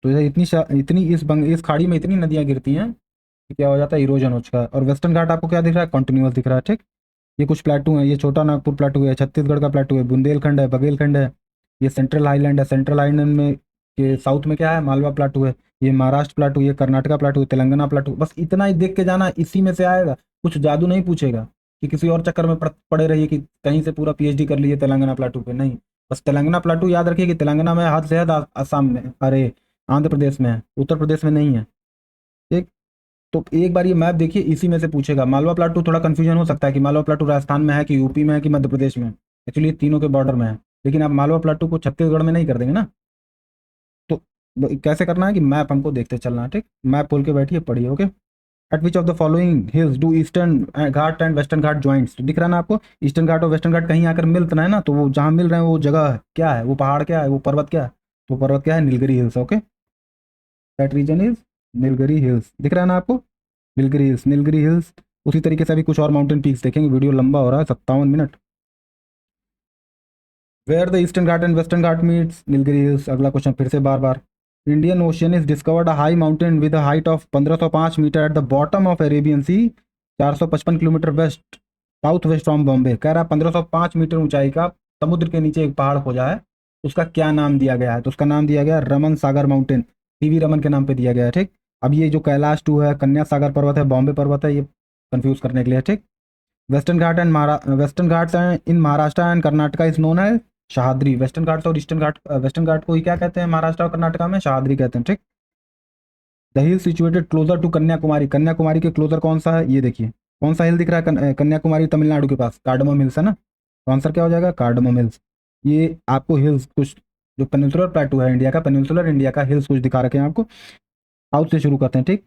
तो इधर इस खाड़ी में इतनी नदियाँ गिरती हैं कि क्या हो जाता है, इरोजन हो चुका है। और वेस्टर्न घाट आपको क्या दिख रहा है? कॉन्टिन्यूअस दिख रहा है। ठीक, ये कुछ प्लेटू हैं, ये छोटा नागपुर प्लेटू है, छत्तीसगढ़ का प्लेटू है, बुंदेलखंड है, बघेलखंड है, ये सेंट्रल आइलैंड है, सेंट्रल आइलैंड में के साउथ में क्या है? मालवा प्लेटू है, ये महाराष्ट्र प्लेटू, ये कर्नाटका प्लेटू, तेलंगाना प्लेटू। बस इतना ही देख के जाना, इसी में से आएगा, कुछ जादू नहीं पूछेगा कि किसी और चक्कर में पड़े रहिए कि कहीं से पूरा पीएचडी कर लीजिए तेलंगाना प्लेटू पे, नहीं। बस तेलंगाना प्लेटू याद रखिए कि तेलंगाना में हद से हद आसाम में, अरे आंध्र प्रदेश में है, उत्तर प्रदेश में नहीं है। ठीक, तो एक बार ये मैप देखिए, इसी में से पूछेगा। मालवा प्लाटू थोड़ा कंफ्यूजन हो सकता है कि मालवा प्लाटू राजस्थान में है कि यूपी में है कि मध्य प्रदेश में है, एक्चुअली तीनों के बॉर्डर में है, लेकिन आप मालवा प्लाटू को छत्तीसगढ़ में नहीं कर देंगे ना। तो कैसे करना है कि मैप हमको देखते चलना है। ठीक, मैप खोल के बैठिए, पढ़िए। Okay, eight which of the following hills do eastern Ghat and western Ghat joints? दिख रहा है ना आपको, ईस्टर्न घाट और वेस्टर्न घाट कहीं आकर मिलता है ना, तो वो जहाँ मिल रहे हैं वो जगह क्या है, वो पहाड़ क्या है, वो पर्वत क्या है? तो पर्वत क्या है? Nilgiri hills. Okay, that region is Nilgiri hills. दिख रहा है ना आपको, नीलगिरी हिल्स, नीलगिरी हिल्स। उसी तरीके से अभी कुछ और माउंटेन पीक्स देखेंगे, वीडियो लंबा हो रहा है, 57 minute. Where the eastern Ghat and western Ghat meets? Nilgiri hills. अगला क्वेश्चन फिर से बार बार, Indian ocean is discovered a high mountain with a height of 1505 metre at the bottom of Arabian sea, 455 kilometre west south west from Bombay. कह रहा है 1505 metre ऊंचाई का समुद्र के नीचे एक पहाड़ खोजा है, उसका क्या नाम दिया गया है? तो उसका नाम दिया गया रमन सागर माउंटेन, टीवी रमन के नाम पे दिया गया है। ठीक, अब ये जो कैलाश टू है, कन्या सागर पर्वत है, बॉम्बे पर्वत है, ये कंफ्यूज करने के लिए। ठीक, western Ghats in Maharashtra and Karnataka is known है शहाद्री। वेस्टर्न घाट्स और ईस्टर्न घाट, वेस्टर्न घाट को ही क्या कहते हैं महाराष्ट्र और कर्नाटका में? शहाद्री कहते हैं। ठीक, the hill situated closer to Kanyakumari, Kanyakumari के क्लोजर कौन सा है? ये देखिए, कौन सा हिल दिख रहा है कन्याकुमारी तमिलनाडु के पास? कार्डमम हिल्स है ना, तो आंसर क्या हो जाएगा? Cardamom hills. ये आपको हिल्स कुछ, जो पेनिनसुलर प्लेटू है इंडिया का, पेनिनसुलर इंडिया का हिल्स कुछ दिखा रखे हैं आपको। साउथ से शुरू करते हैं। ठीक,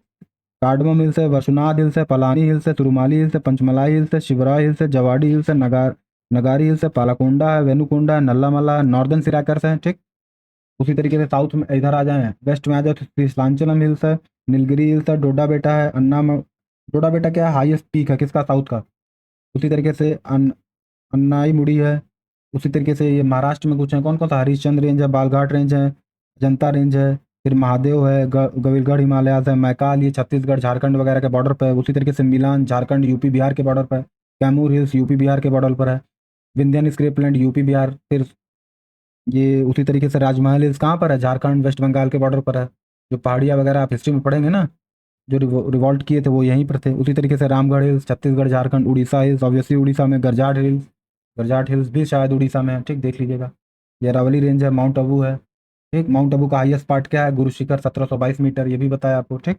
कार्डमम हिल्स है, वसुनाथ हिल्स है, पलानी हिल्स है, तुरुमाली हिल्स है, पंचमलाई हिल्स है, शिवराय हिल्स है, जवाड़ी हिल्स है, नगारी हिल्स है, पालाकोंडा है, वेनुकोंडा है, नल्लामला, नॉर्दर्न सिराकर्स है। ठीक, उसी तरीके से साउथ में इधर आ जाए, वेस्ट में आ जाए तो श्रीलांचलम हिल्स है, नीलगिरी हिल्स है, डोडा बेटा है, डोडा बेटा क्या है? हाईएस्ट पीक है किसका? साउथ का। उसी तरीके से अन्नाई मुड़ी है। उसी तरीके से ये महाराष्ट्र में कुछ है, कौन कौन सा? हरिश्चंद्र रेंज है, बालघाट रेंज है, जनता रेंज है, फिर महादेव है, गविलगढ़ हिमालयाज है, मैकाल, ये छत्तीसगढ़ झारखंड वगैरह के बॉर्डर पर है। उसी तरीके से मिलान झारखंड यूपी बिहार के बॉर्डर पर है, कैमूर हिल्स यूपी बिहार के बॉर्डर पर है, विंध्यन स्क्रेपलैंड यूपी बिहार। फिर ये उसी तरीके से राजमहल हिल्स कहाँ पर है? झारखंड वेस्ट बंगाल के बॉर्डर पर है। जो पहाड़ियाँ वगैरह आप हिस्ट्री में पढ़ेंगे ना, जो रिवॉल्ट किए थे वो यहीं पर थे। उसी तरीके से Ramgarh hills Chhattisgarh Jharkhand, Orissa hills obviously Orissa में, गरजाट हिल्स भी शायद उड़ीसा में है। ठीक, देख लीजिएगा। ये अरावली रेंज है, माउंट आबू है। ठीक, माउंट आबू का हाईएस्ट पार्ट क्या है? गुरु शिखर 1722 मीटर, ये भी बताया आपको। ठीक,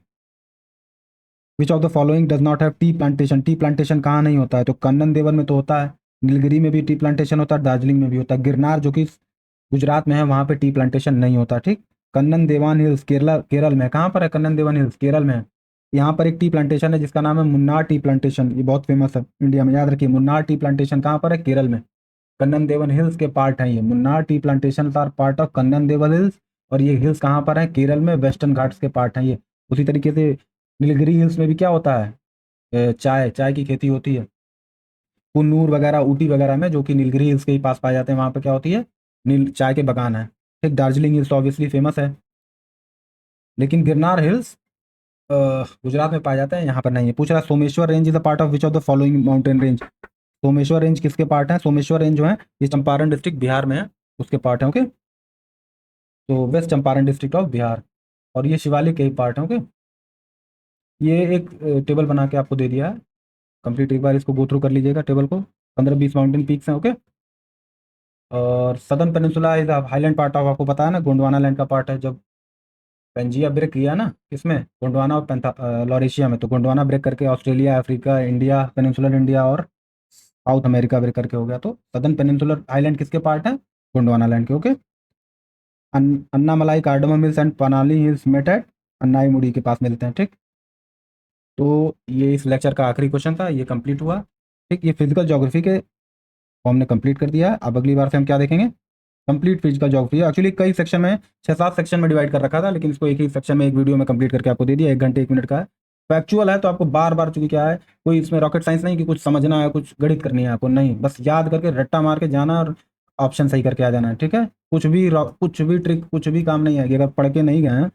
विच of the following does not have tea plantation? Tea plantation कहाँ नहीं होता है? तो कन्नन देवन में तो होता है, नीलगिरी में भी टी प्लांटेशन होता है, दार्जिलिंग में भी होता है, गिरनार जो कि गुजरात में है वहाँ पे टी प्लांटेशन नहीं होता। ठीक, कन्नन देवान हिल्स केरल में, कहाँ पर है कन्नन देवान हिल्स? केरल में है। यहाँ पर एक टी प्लांटेशन है जिसका नाम है मुन्नार टी प्लांटेशन, ये बहुत फेमस है इंडिया में, याद रखिए। मुन्नार टी प्लांटेशन कहाँ पर है? केरल में। कन्नन देवन हिल्स के पार्ट है ये, Munnar tea plantation are part of Kannan Devan hills. और ये हिल्स कहाँ पर है? केरल में, वेस्टर्न घाट्स के पार्ट हैं ये। उसी तरीके से नीलगिरी हिल्स में भी क्या होता है, चाय चाय की खेती होती है। कुन्नूर वगैरह, ऊटी वगैरह में, जो कि नीलगिरी हिल्स के ही पास पाए जाते हैं, वहाँ पे क्या होती है, नील चाय के बागान है। ठीक, दार्जिलिंग हिल्स ऑब्वियसली फेमस है, लेकिन गिरनार हिल्स गुजरात में पाए जाते हैं, यहाँ पर नहीं है। पूछ रहा है Someshwar range is a part of which of the following mountain range. Someshwar range किसके पार्ट है? सोमेश्वर रेंज जो है ये चंपारण डिस्ट्रिक्ट बिहार में है, उसके पार्ट है। ओके, तो west Champaran district of Bihar, और ये शिवालिक के ही पार्ट है। ओके, ये एक टेबल बना के आपको दे दिया है कंप्लीट, एक बार इसको गो थ्रू कर लीजिएगा टेबल को। 15-20 माउंटेन पीक्स हैं। ओके, और southern peninsula is highland part of, आपको पता है ना, गोंडवाना लैंड का पार्ट है। जब पेंजिया ब्रेक किया ना, किसमें, गोंडवाना और लॉरेशिया में, तो गोंडवाना ब्रेक करके Australia, Africa, India, peninsular India और साउथ अमेरिका ब्रेक करके हो गया। तो सदर्न पेनिनसुलर आइलैंड किसके पार्ट है? गोंडवाना लैंड के। Okay, Annamalai, cardamom hills and पनाली हिल्स मेट एट अन्नाईमुड़ी के पास मिलते हैं। ठीक, तो ये इस लेक्चर का आखिरी क्वेश्चन था, ये कंप्लीट हुआ। ठीक, ये फिजिकल ज्योग्राफी के फॉर्म ने कंप्लीट कर दिया है। अब अगली बार से हम क्या देखेंगे, कंप्लीट फिजिकल ज्योग्राफी। एक्चुअली कई सेक्शन में, 6-7 सेक्शन में डिवाइड कर रखा था, लेकिन इसको एक ही सेक्शन में एक वीडियो में कंप्लीट करके आपको दे दिया। 1 घंटे 1 मिनट का है, फैक्चुअल है, तो आपको बार बार, चूंकि क्या है, कोई इसमें रॉकेट साइंस नहीं कि कुछ समझना है, कुछ गणित करनी है आपको, नहीं, बस याद करके रट्टा मार के जाना और ऑप्शन सही करके आ जाना है। ठीक है, कुछ भी ट्रिक, कुछ भी काम नहीं आएगी। अगर पढ़ के नहीं गए हैं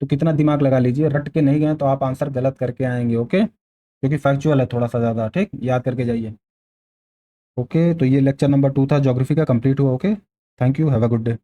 तो कितना दिमाग लगा लीजिए, रट के नहीं गए तो आप आंसर गलत करके आएंगे। ओके, क्योंकि फैक्चुअल है थोड़ा सा ज़्यादा। ठीक, याद करके जाइए। ओके, तो ये लेक्चर नंबर 2 था ज्योग्राफी का, कंप्लीट हुआ। Okay, thank you, have a good day.